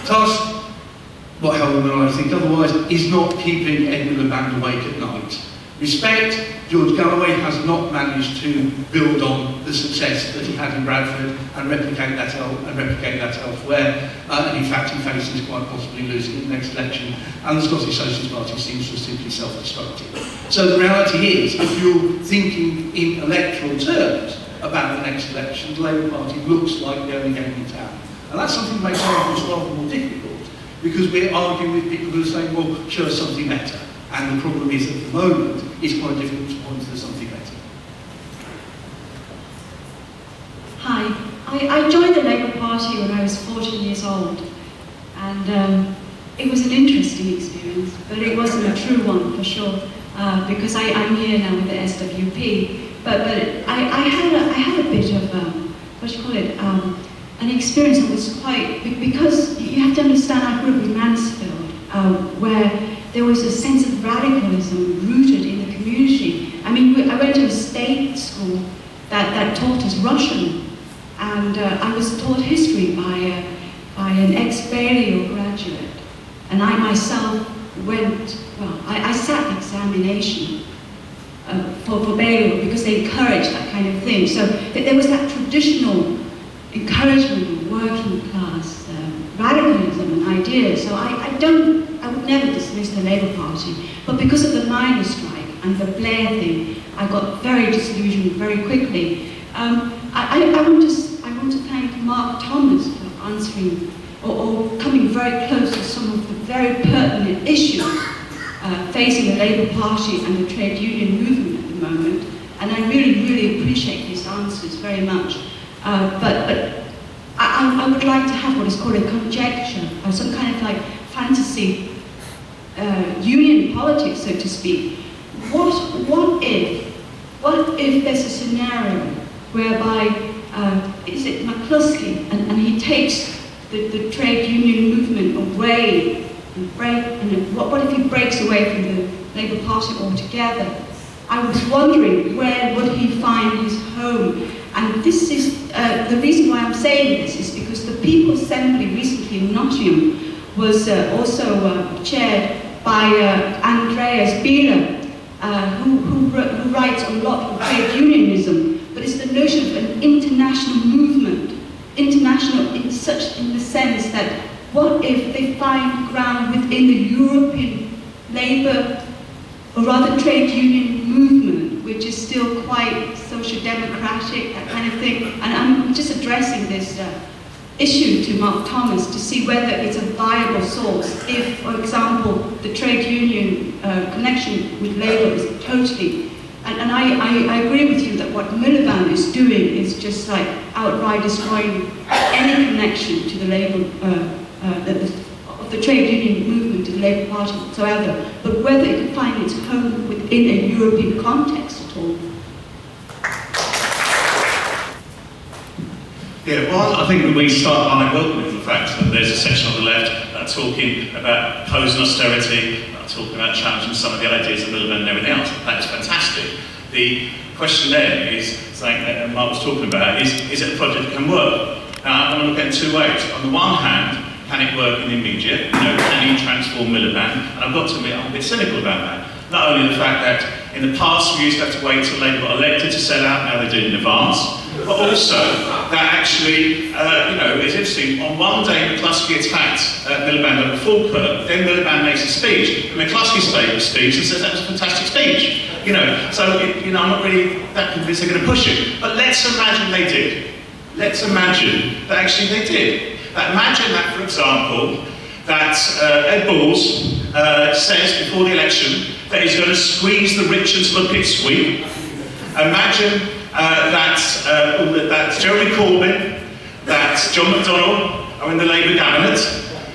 Thus, what Helen and I think otherwise is not keeping Ed Miliband awake at night. Respect, George Galloway has not managed to build on the success that he had in Bradford and replicate that elsewhere. And in fact, he faces quite possibly losing the next election. And the Scottish Socialist Party seems to simply self-destructive. So the reality is, if you're thinking in electoral terms about the next election, the Labour Party looks like the only game in town. And that's something that makes arguments rather more difficult, because we're arguing with people who are saying, well, show us something better. And the problem is, at the moment, it's quite difficult to point to something better. Hi, I joined the Labour Party when I was 14 years old, and it was an interesting experience, but it wasn't a true one for sure, because I'm here now with the SWP. But I had a bit of an experience that was quite, because you have to understand, I grew up in Mansfield, where there was a sense of radicalism rooted in the community. I mean, I went to a state school that taught us Russian, and I was taught history by an ex-Balliol graduate. And I myself I sat examination for Balliol because they encouraged that kind of thing. So there was that traditional encouragement of working class radicalism and ideas. So I would never dismiss the Labour Party, but because of the miners' strike and the Blair thing, I got very disillusioned very quickly. I want to thank Mark Thomas for answering or coming very close to some of the very pertinent issues facing the Labour Party and the trade union movement at the moment. And I really, really appreciate his answers very much. But I would like to have what is called a conjecture, or some kind of like fantasy union politics, so to speak. What if there's a scenario whereby is it McCluskey and he takes the trade union movement away and what if he breaks away from the Labour Party altogether? I was wondering where would he find his home, and this is the reason why I'm saying this is because the People's Assembly recently in Nottingham was also chaired by Andreas Bieler, who writes a lot on trade unionism, but it's the notion of an international movement, international in the sense that what if they find ground within the European labour, or rather trade union movement, which is still quite social democratic, that kind of thing. And I'm just addressing this issue to Mark Thomas to see whether it's a viable source if, for example, the trade union connection with labour is totally, and I agree with you that what Miliband is doing is just like outright destroying any connection to the labour, of the trade union movement to the Labour Party whatsoever, but whether it can find its home within a European context at all. Yeah, well, I think we start by welcoming the fact that there's a section on the left talking about opposing austerity, talking about challenging some of the ideas of Miliband and everything else. That is fantastic. The question then is, something that Mark was talking about, is it a project that can work? Now, I want to look at it in two ways. On the one hand, can it work in the immediate? Can you transform Miliband? And I've got to admit, I'm a bit cynical about that. Not only the fact that in the past we used to have to wait till Labour got elected to set out, now they do it in advance, but also that actually, it's interesting, on one day McCluskey attacked Miliband at the Falkirk, then Miliband makes a speech, and McCluskey made a speech and says that was a fantastic speech. I'm not really that convinced they're going to push it. But let's imagine they did. Let's imagine that actually they did. Imagine that, for example, that Ed Balls says before the election that he's going to squeeze the rich until the pipsqueak. Imagine that Jeremy Corbyn, that John McDonnell are in the Labour cabinet.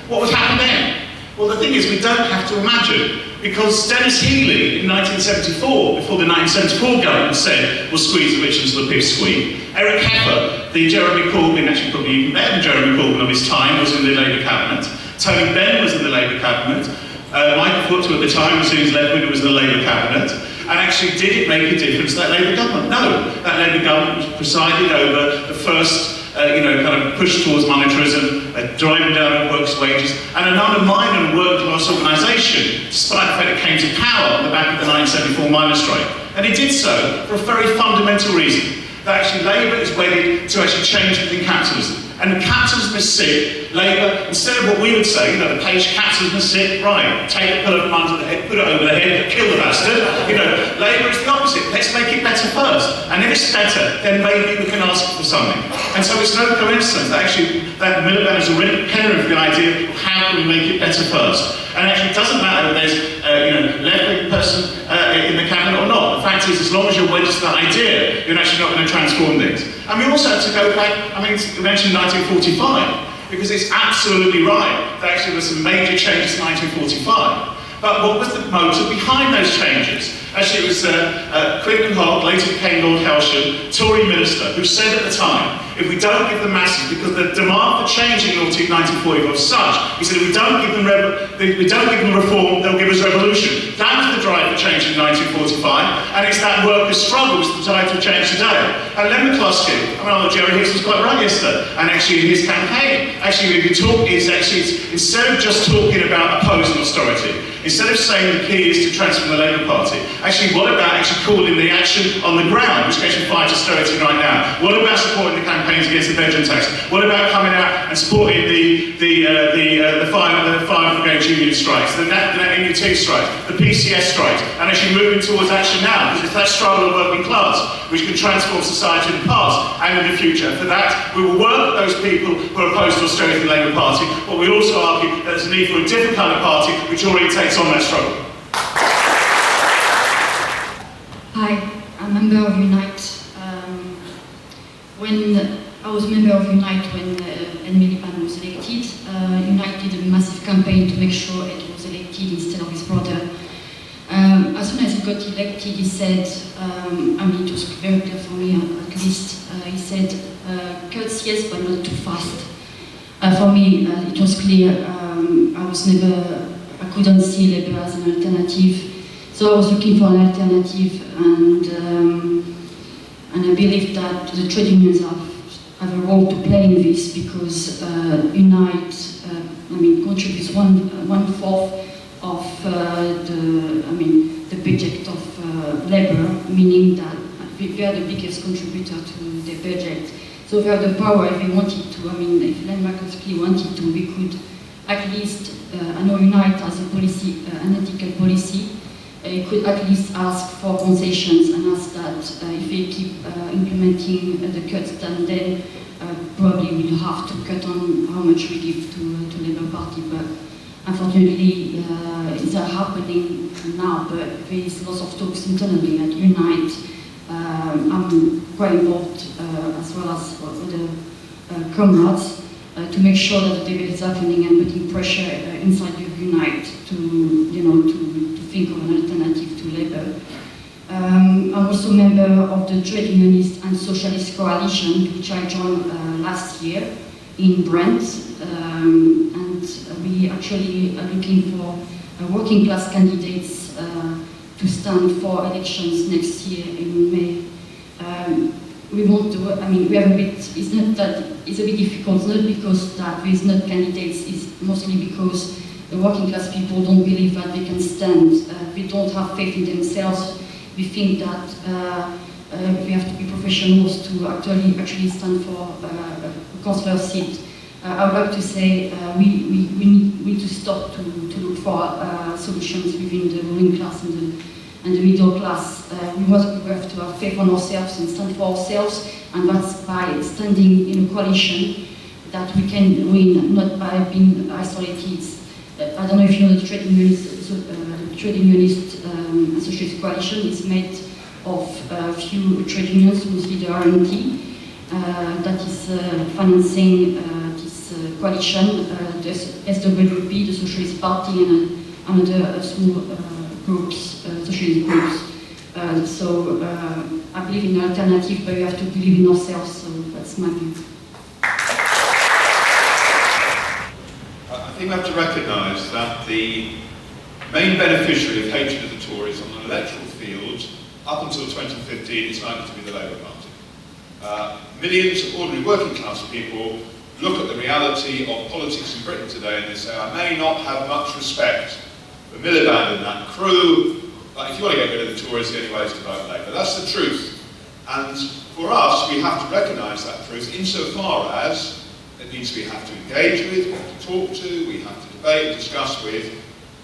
What would happen then? Well, the thing is, we don't have to imagine, because Dennis Healey in 1974, before the 1974 government said, we'll squeeze the rich until the pipsqueak, Eric Heffer, the Jeremy Corbyn, actually probably even better than Jeremy Corbyn of his time, was in the Labour cabinet. Tony Benn was in the Labour cabinet. Michael Foot, who at the time was who's left with, was in the Labour cabinet. And actually, did it make a difference to that Labour government? No. That Labour government presided over the first kind of push towards monetarism, driving down workers' wages, and an undermining working-class organisation, despite the fact it came to power on the back of the 1974 miners' strike. And it did so for a very fundamental reason, that actually Labour is wedded to actually change within capitalism. And when capitalism is sick, Labour, instead of what we would say, the page capitalism is sick, right, take the pillar from under the head, put it over the head, kill the bastard. Labour is the opposite. Let's make it better first. And if it's better, then maybe we can ask for something. And so it's no coincidence that actually that Miliband is already preparing for the idea of how can we make it better first. And actually it doesn't matter whether there's left-wing person in the cabinet or not. The fact is, as long as you're wedded to that idea, you're actually not going to transform things. And we also have to go back, you mentioned 1945, because it's absolutely right that actually there were some major changes in 1945. But what was the motive behind those changes? Actually, it was Quinton Hogg, later became Lord Hailsham, Tory minister, who said at the time, if we don't give the masses, because the demand for change in 1940 was such, he said if we don't give them reform, they'll give us revolution. That was the drive for change in 1945, and it's that workers' struggle that's the drive for change today. And Len McCluskey, Jerry Hicks was quite right yesterday, and actually in his campaign, actually if you talk, instead of just talking about opposing austerity, instead of saying the key is to transform the Labour Party, actually what about actually calling the action on the ground, which actually fights austerity right now? What about supporting the campaign campaigns against the bedroom tax? What about coming out and supporting the fire brigade union strikes, the NUT strikes, the PCS strikes, and actually moving towards action now, because it's that struggle of working class which can transform society in the past and in the future. For that, we will work with those people who are opposed to austerity in the Labour Party, but we also argue that there's a need for a different kind of party which already takes on that struggle. Hi, I'm a member of Unite. When I was a member of Unite when Ed Miliband was elected, Unite did a massive campaign to make sure Ed was elected instead of his brother. As soon as he got elected, he said, it was very clear for me at least, he said, cuts yes, but not too fast. For me, it was clear, I couldn't see Labour as an alternative. So I was looking for an alternative, and I believe that the trade unions have a role to play in this, because Unite contributes one fourth of the budget of Labour, meaning that we are the biggest contributor to the budget. So we have the power if we wanted to. If Len McCluskey wanted to, we could at least, I know Unite has a policy, an ethical policy. Could at least ask for concessions and ask that if we keep implementing the cuts, then probably we'll have to cut on how much we give to Labour Party. But unfortunately, it's happening now. But there is lots of talks internally at Unite. I'm quite involved as well as other comrades to make sure that the debate is happening and putting pressure inside of Unite to think of an alternative to Labour. I'm also a member of the Trade Unionist and Socialist Coalition, which I joined last year in Brent, and we actually are looking for working class candidates to stand for elections next year in May. We want to, we have a bit, it's a bit difficult, not because that there is not candidates, it's mostly because the working class people don't believe that they can stand. They don't have faith in themselves. We think that we have to be professionals to actually stand for a councillor seat. I would like to say we need to stop to look for solutions within the ruling class and the middle class. We have to have faith on ourselves and stand for ourselves, and that's by standing in a coalition that we can win, not by being isolated. I don't know if you know the Trade Unionist and Socialist Coalition is made of a few trade unions, mostly the RMT, that is financing this coalition, the SWP, the Socialist Party, and another small groups, socialist groups. So I believe in an alternative, but we have to believe in ourselves, so that's my view. I think we have to recognise that the main beneficiary of hatred of the Tories on the electoral field up until 2015 is likely to be the Labour Party. Millions of ordinary working class people look at the reality of politics in Britain today and they say, I may not have much respect for Miliband and that crew, but if you want to get rid of the Tories, the only way is to vote Labour. That's the truth. And for us, we have to recognise that truth insofar as it means we have to engage with, we have to talk to, we have to debate and discuss with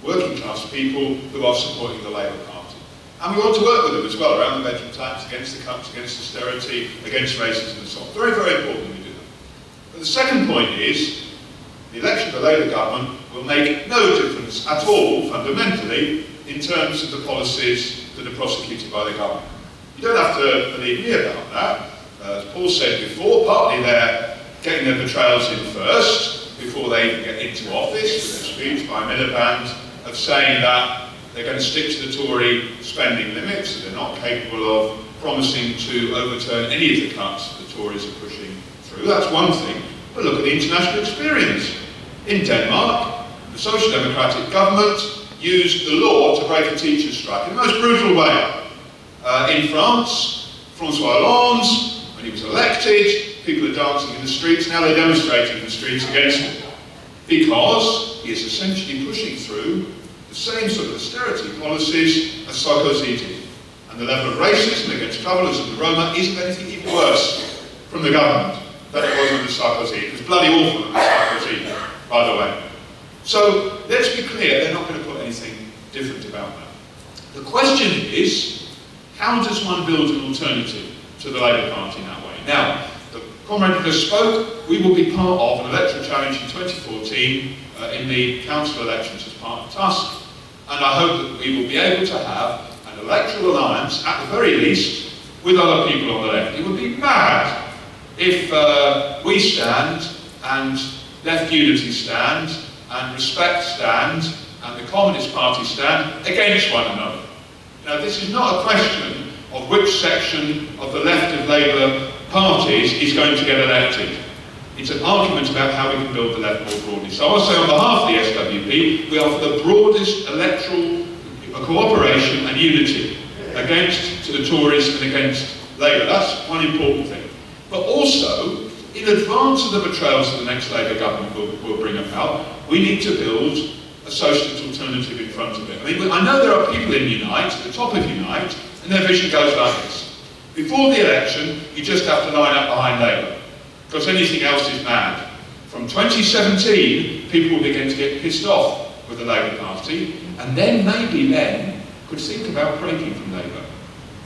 working class people who are supporting the Labour Party. And we want to work with them as well around the bedroom tax, against the cuts, against austerity, against racism and so on. Very, very important that we do that. But the second point is, the election of the Labour government will make no difference at all, fundamentally, in terms of the policies that are prosecuted by the government. You don't have to believe me about that. As Paul said before, partly they're getting their betrayals in first, before they even get into office, with their speech by Miliband of saying that they're going to stick to the Tory spending limits, that they're not capable of promising to overturn any of the cuts the Tories are pushing through. That's one thing. But look at the international experience. In Denmark, the Social Democratic government used the law to break a teacher's strike in the most brutal way. In France, François Hollande, when he was elected, people are dancing in the streets, now they're demonstrating in the streets against him. Because he is essentially pushing through the same sort of austerity policies as Sarkozy did. And the level of racism against travellers and the Roma isn't anything even worse from the government. than it was under Sarkozy. It was bloody awful under Sarkozy, by the way. So let's be clear, they're not going to put anything different about that. The question is, how does one build an alternative to the Labour Party in that way? Now, the comrade just spoke, we will be part of an electoral challenge in 2014 in the council elections as part of TUSK, and I hope that we will be able to have an electoral alliance, at the very least, with other people on the left. It would be mad if we stand, and Left Unity stand, and Respect stand, and the Communist Party stand against one another. Now, this is not a question of which section of the left of Labour parties is going to get elected. It's an argument about how we can build the left more broadly. So I will say on behalf of the SWP, we are for the broadest electoral cooperation and unity against the Tories and against Labour. That's one important thing. But also, in advance of the betrayals that the next Labour government will bring about, we need to build a socialist alternative in front of it. I mean, I know there are people in Unite, at the top of Unite, and their vision goes like this. Before the election, you just have to line up behind Labour, because anything else is mad. From 2017, people will begin to get pissed off with the Labour Party, and then maybe then could think about breaking from Labour.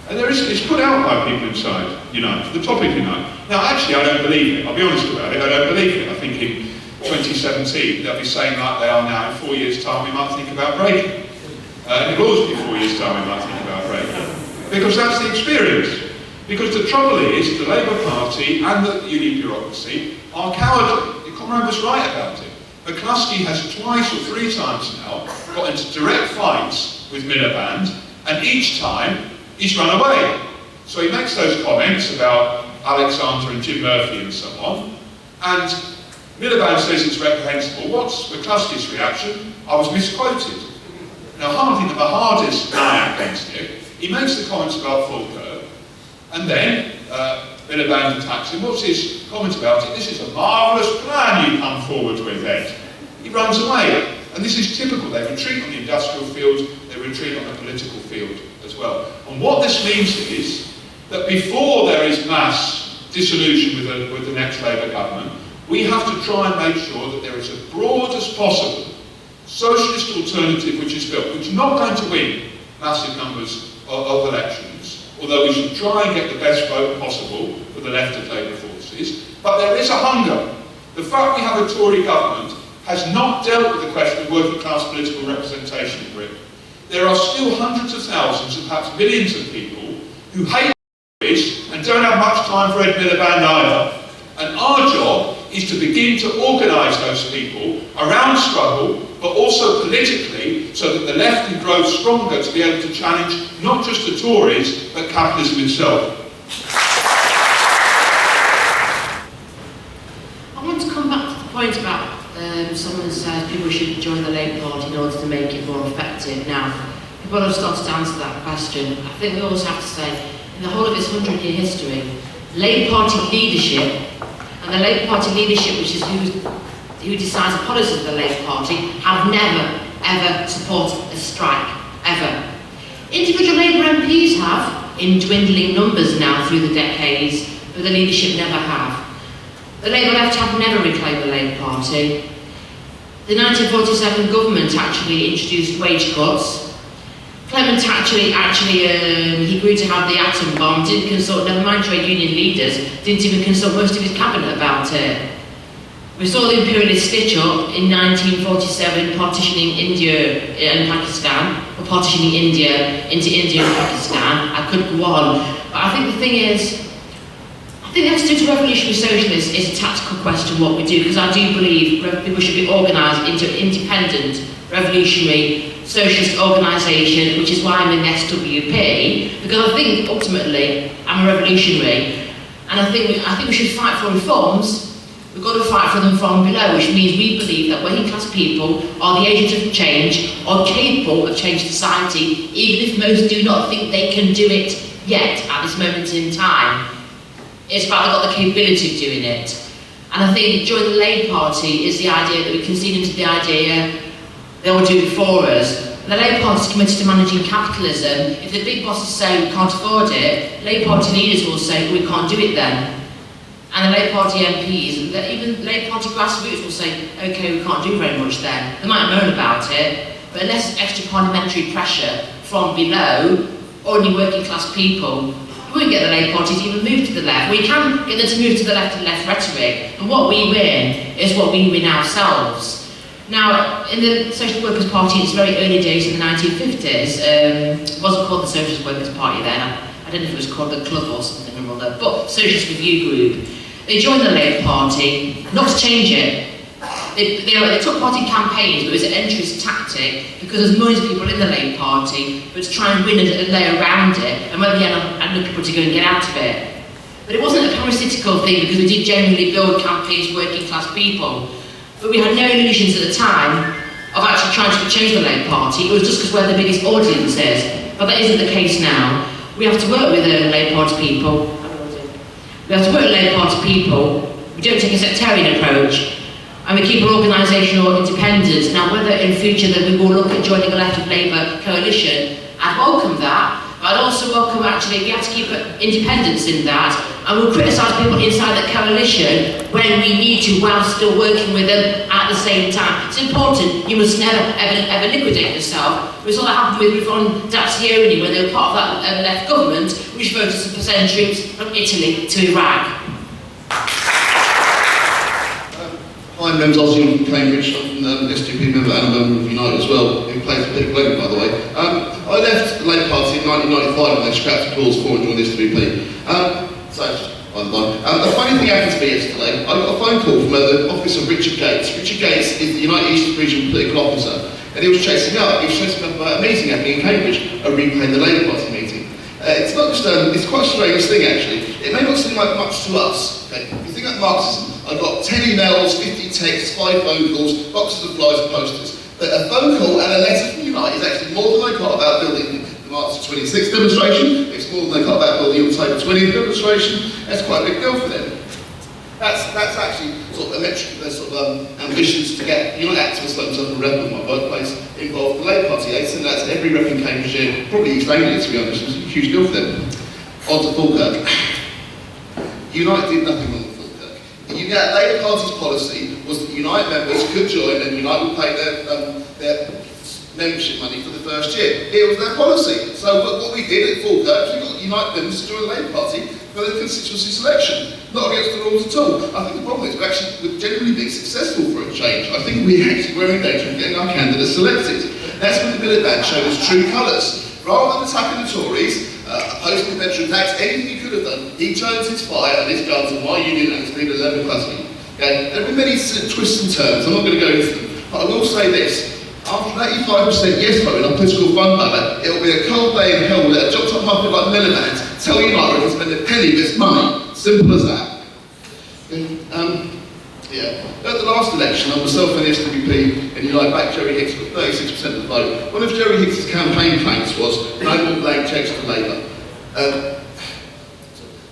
And it's put out by people inside Unite, the top of Unite. Now, actually, I don't believe it. I'll be honest about it. I don't believe it. I think in 2017, they'll be saying like they are now, in 4 years' time, we might think about breaking. And it'll always be 4 years' time, we might think about breaking. Because that's the experience. Because the trouble is, the Labour Party and the union bureaucracy are cowardly. The comrade was right about it. McCluskey has twice or 3 times now got into direct fights with Miliband, and each time he's run away. So he makes those comments about Alexander and Jim Murphy and so on, and Miliband says it's reprehensible. What's McCluskey's reaction? I was misquoted. Now, hardly the hardest lie against it. He makes the comments about Fulker, and then Miliband attacks him. What's his comment about it? This is a marvellous plan you come forward with, Ed. He runs away. And this is typical. They retreat on the industrial field, they retreat on the political field as well. And what this means is that before there is mass dissolution with the next Labour government, we have to try and make sure that there is as broad as possible socialist alternative which is built, which is not going to win massive numbers of elections, although we should try and get the best vote possible for the left of Labour forces. But there is a hunger. The fact we have a Tory government has not dealt with the question of working class political representation in Britain. There are still hundreds of thousands and perhaps millions of people who hate Tories and don't have much time for Ed Miliband either. And our job is to begin to organise those people around struggle, but also politically, so that the left can grow stronger to be able to challenge not just the Tories, but capitalism itself. I want to come back to the point about someone says people should join the Labour Party in order to make it more effective. Now, people have started to answer that question. I think we also have to say, in the whole of its 100-year history, Labour Party leadership, and the Labour Party leadership, which is who decides the policies of the Labour Party, have never, ever supported a strike, ever. Individual Labour MPs have, in dwindling numbers now through the decades, but the leadership never have. The Labour left have never reclaimed the Labour Party. The 1947 government actually introduced wage cuts. Clement actually he agreed to have the atom bomb, didn't consult, never mind trade union leaders, didn't even consult most of his cabinet about it. We saw the imperialist stitch-up in 1947 partitioning India and Pakistan, or partitioning India into India and Pakistan. I could go on. But I think the thing is, I think the attitude to revolutionary socialists is a tactical question what we do, because I do believe people should be organised into independent revolutionary socialist organisation, which is why I'm in the SWP, because I think ultimately I'm a revolutionary, and I think we should fight for reforms. We've got to fight for them from below, which means we believe that working class people are the agents of change, are capable of changing society, even if most do not think they can do it yet at this moment in time. It's about they've got the capability of doing it. And I think joining the Labour Party is the idea that we concede into the idea they will do it for us. And the Labour Party is committed to managing capitalism. If the big bosses say we can't afford it, Labour Party leaders will say, well, we can't do it then. And the Labour Party MPs, even Labour Party grassroots will say, okay, we can't do very much then. They might moan about it, but unless there's extra parliamentary pressure from below, ordinary working class people, we won't get the Labour Party to even move to the left. We can get them to move to the left and left rhetoric, but what we win is what we win ourselves. Now, in the Social Workers' Party, in its very early days in the 1950s, it wasn't called the Socialist Workers' Party then. I don't know if it was called the Club or something or other, but Socialist Review Group. They joined the Labour Party, not to change it. They took part in campaigns, but it was an interest tactic because there's millions of people in the Labour Party, but to try and win a layer around it, and whether they had enough people to go and get out of it. But it wasn't a parasitical thing because we did genuinely build campaigns for working class people. But we had no illusions at the time of actually trying to change the Labour Party. It was just because we're the biggest audience is. But that isn't the case now. We have to work with Labour Party people. We have to work with Labour Party people. We don't take a sectarian approach. And we keep our organisational independence. Now, whether in future that we will look at joining a left of Labour coalition, I'd welcome that. But I'd also welcome actually, we have to keep independence in that. And we'll criticise people inside that coalition when we need to, while still working with them at the same time. It's important. You must never, ever liquidate yourself. We saw that happen with Ron Dacioni when they were part of that left government, which voted to send troops from Italy to Iraq. Hi, I'm Ozzy from Cambridge. I'm an SDP member and a member of Unite as well, who plays a bit of Labour, by the way. I left the Labour Party in 1995 when they scrapped the clause 4 and joined SDP. The funny thing happened to me yesterday. I got a phone call from the office of Richard Gates. Richard Gates is the United East Region political officer, and he was chasing up. He was chasing up about a meeting happening in Cambridge, a replaying the Labour Party meeting. It's not just it's quite a strange thing actually. It may not seem like much to us. Okay? If you think about Marxism, I've got 10 emails, 50 texts, 5 phone calls, boxes of flyers and posters. But a phone call and a letter from Unite is actually more than I got about building the March 26th demonstration. It's more than they got about building the October 20th demonstration. That's quite a big deal for them. That's actually sort of a metric of their sort of ambitions to get Unite activists like myself and Rebel in my workplace involved in the Labour Party. They send that to every rep in Cambridgeshire, probably East Anglia to be honest. It's a huge deal for them. On to Falkirk. Unite did nothing wrong with Falkirk. The Labour Party's policy was that Unite members could join and Unite would pay their membership money for the first year. It was their policy. So what we did at Falkirk, we got Unite members to join the Labour Party for the constituency selection. Not against the rules at all. I think the problem is we're genuinely being successful for a change. I think we actually were in danger of getting our candidates selected. That's when the Miliband showed us true colours. Rather than attacking the Tories, opposing the veteran tax, anything he could have done, he turns his fire and his guns on my union and his leader, Labour Party. Okay? There have been many twists and turns. I'm not going to go into them. But I will say this. After an 85% yes vote on political fund ballot, it will be a cold day in hell with a chopped up market like Miliband. Tell Unite we can spend a penny of this money. Simple as that. At the last election, I myself and the SWP and Unite backed Jerry Hicks with 36% of the vote. One of Jerry Hicks' campaign planks was no more blank checks to Labour.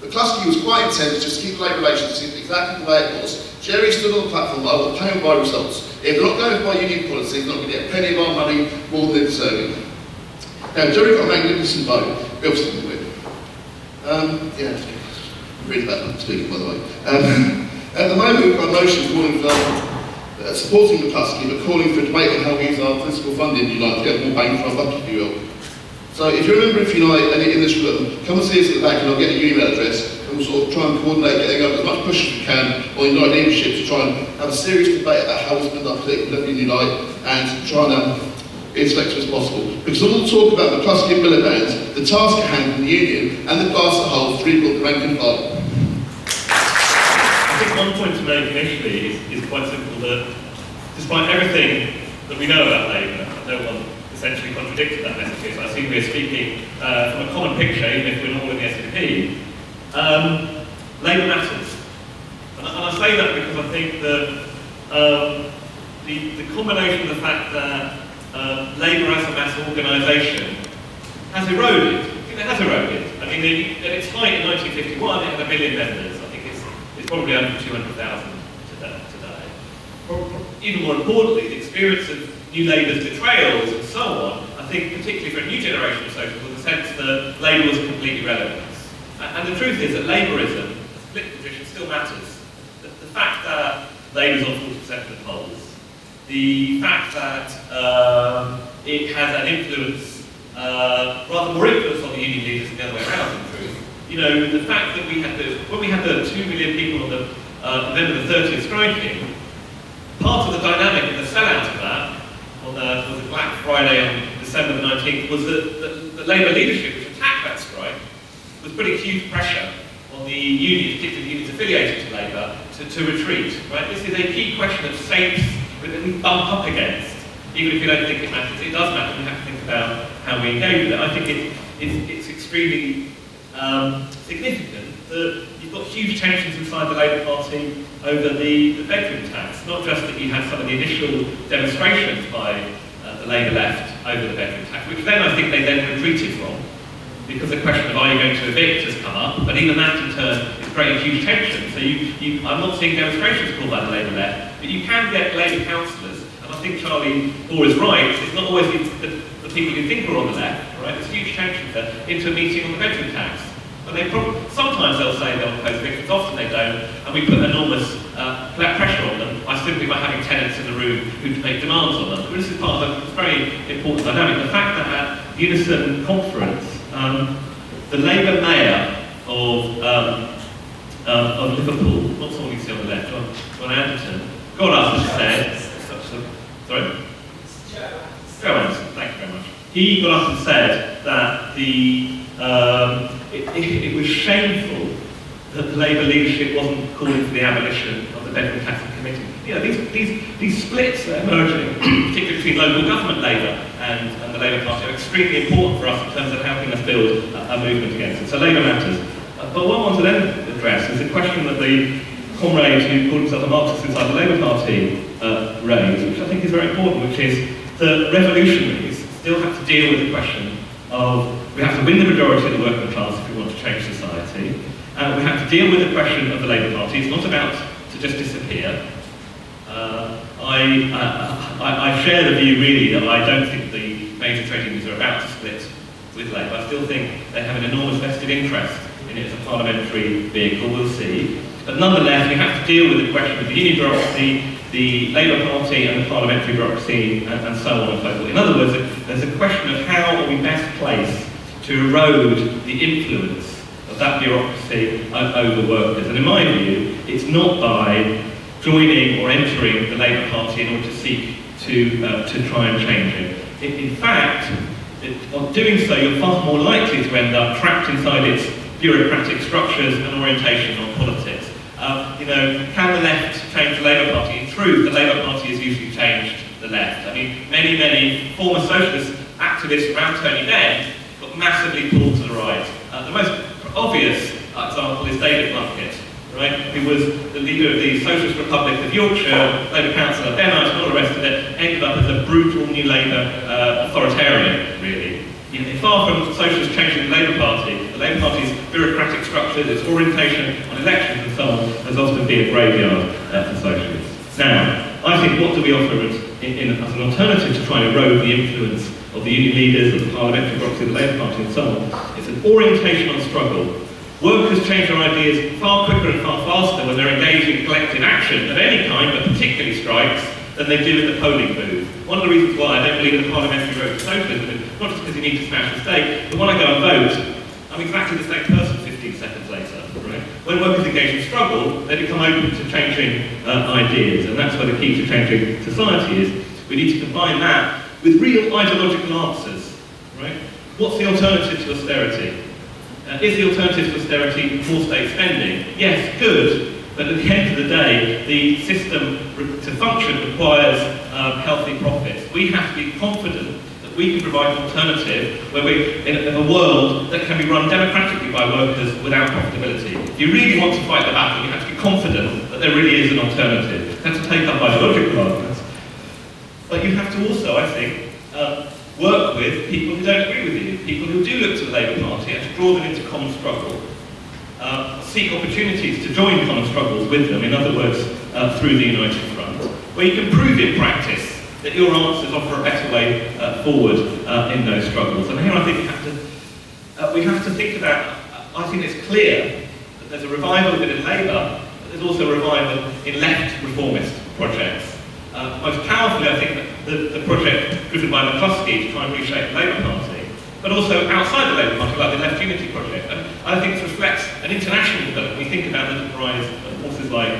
McCluskey was quite intent just to keep Labour relations exactly the way it was. Jerry stood on the platform, I will pay them by results. If they're not going by union policy, they're not going to get a penny of our money more than they're deserving. Now, Jerry got a magnificent vote. We obviously didn't win. Read about that speaking, by the way. At the moment, we've got a motion calling for supporting McCluskey, but calling for a debate on how we use our political funding, Unite, to get more bang for our buck, if you will. So if you're a member of Unite and in this room, come and see us at the back and I'll get your email address and we'll sort of try and coordinate getting up as much push as we can on Unite leadership to try and have a serious debate about how we spend our political level in Unite and try and be as effective as possible. Because all the talk about McCluskey and Miliband, the task at hand in the union and the glass at whole to rebuild the rank and file. I think one point to make initially is quite simple, that despite everything that we know about Labour, no one essentially contradicted that message. I think we're speaking from a common picture, even if we're not with the SDP. Labour matters. And I say that because I think that the combination of the fact that Labour as a mass organisation has eroded. It has eroded. I mean, at its height in 1951, it had 1 million members. It's probably under 200,000 today. Even more importantly, the experience of New Labour's betrayals and so on, I think particularly for a new generation of socialists, was the sense that Labour was completely irrelevant. And the truth is that Labourism, split position still matters. The fact that Labour's on 40% of the polls, the fact that it has an influence, rather more influence on the union leaders than the other way around, in truth. You know, the fact that when we had the 2 million people on the November the 30th striking, part of the dynamic and the sellout of that, on the Black Friday on December the 19th, was that the Labour leadership, which attacked that strike, was putting huge pressure on the unions, particularly unions affiliated to Labour, to retreat. Right? This is a key question of states that we bump up against, even if you don't think it matters. It does matter. We have to think about how we engage with it. I think it's extremely significant that you've got huge tensions inside the Labour Party over the bedroom tax. Not just that you had some of the initial demonstrations by the Labour left over the bedroom tax, which then I think they then retreated from, because the question of are you going to evict has come up, but even that in turn is creating huge tension. So I'm not seeing demonstrations called by the Labour left, but you can get Labour councillors, and I think Charlie Moore is right, it's not always the people who think are on the left, right? There's huge tension there, into a meeting on the bedroom tax. But sometimes they'll say they'll oppose evictions, often they don't, and we put enormous pressure on them simply by having tenants in the room who make demands on them. But this is part of a very important dynamic. The fact that at Unison Conference, the Labour mayor of Liverpool, not someone you see on the left, John Anderton, got up and said, sorry? Joe Anderson, thank you very much. He got up and said that it was shameful that the Labour leadership wasn't calling for the abolition of the bedroom taxing committee. You know, these splits that are emerging, particularly between local government Labour and the Labour Party, are extremely important for us in terms of helping us build a movement against it. So Labour matters. But what I want to then address is a question that the comrade who called himself a Marxist inside the Labour Party raised, which I think is very important, which is that revolutionaries still have to deal with the question of we have to win the majority of the working class if we want to change society. We have to deal with the question of the Labour Party. It's not about to just disappear. I share the view really that I don't think the major trade unions are about to split with Labour. I still think they have an enormous vested interest in it as a parliamentary vehicle, we'll see. But nonetheless, we have to deal with the question of the union bureaucracy, the Labour Party and the parliamentary bureaucracy, and so on and so forth. In other words, there's a question of how are we best placed to erode the influence of that bureaucracy over workers. And in my view, it's not by joining or entering the Labour Party in order to seek to try and change it. In fact, on doing so, you're far more likely to end up trapped inside its bureaucratic structures and orientation on politics. Can the left change the Labour Party? In truth, the Labour Party has usually changed the left. I mean, many former socialist activists around Tony Benn got massively pulled to the right. The most obvious example is David Plunkett, right, who was the leader of the Socialist Republic of Yorkshire, Labour councillor, Bennites and all the rest of it, ended up as a brutal new Labour authoritarian, really. Far from socialists changing the Labour Party's bureaucratic structures, its orientation on elections and so on, has often been a graveyard for socialists. Now, I think what do we offer as an alternative to trying to erode the influence of the union leaders, of the parliamentary bureaucracy, of the Labour Party and so on? It's an orientation on struggle. Workers change their ideas far quicker and far faster when they're engaged in collective action of any kind, but particularly strikes, than they do in the polling booth. One of the reasons why I don't believe in the parliamentary road to socialism is not just because you need to smash the state, but when I go and vote, I'm exactly the same person 15 seconds later. Right? When workers engage in struggle, they become open to changing ideas, and that's where the key to changing society is. We need to combine that with real ideological answers. Right? What's the alternative to austerity? Is the alternative to austerity more state spending? Yes, good. But at the end of the day, the system to function requires healthy profits. We have to be confident that we can provide an alternative where we're in a world that can be run democratically by workers without profitability. If you really want to fight the battle, you have to be confident that there really is an alternative. You have to take up ideological arguments. But you have to also, I think, work with people who don't agree with you, people who do look to the Labour Party and to draw them into common struggle. Seek opportunities to join common struggles with them, in other words, through the United Front, where you can prove in practice that your answers offer a better way forward in those struggles. And here I think we have to think about, I think it's clear that that there's a revival within Labour, but there's also a revival in left reformist projects. Most powerfully, I think, the project driven by McCloskey to try and reshape the Labour Party, but also outside the Labour Party, like the Left Unity Project. And I think it reflects an international development. We think about the rise of forces like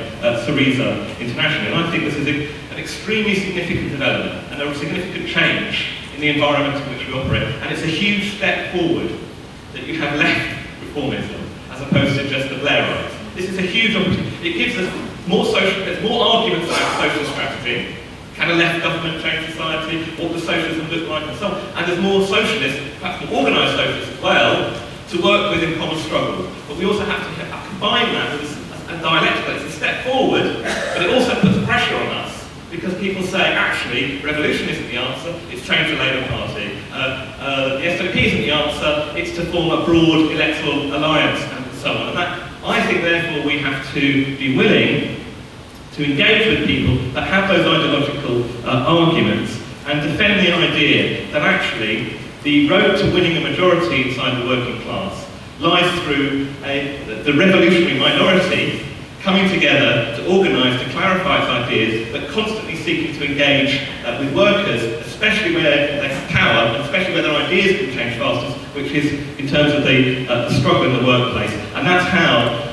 Syriza internationally, and I think this is an extremely significant development and a significant change in the environment in which we operate. And it's a huge step forward that you have left reformism as opposed to just the Blairites. This is a huge opportunity. It gives us more there's more arguments about social strategy. Can a left government change society? What does socialism look like? And so on. And there's more socialists, perhaps more organised socialists as well, to work with in common struggle. But we also have to combine that with a dialectic. It's a step forward, but it also puts pressure on us. Because people say, actually, revolution isn't the answer, it's change the Labour Party. The SNP isn't the answer, it's to form a broad electoral alliance, and so on. And that, I think, therefore, we have to be willing to engage with people that have those ideological arguments and defend the idea that actually the road to winning a majority inside the working class lies through the revolutionary minority coming together to organise, to clarify its ideas, but constantly seeking to engage with workers, especially where they have power, and especially where their ideas can change fastest, which is in terms of the struggle in the workplace. And that's how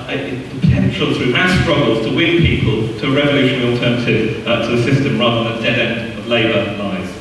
the potential through mass struggles to win people to a revolutionary alternative to the system rather than a dead end of labour lies.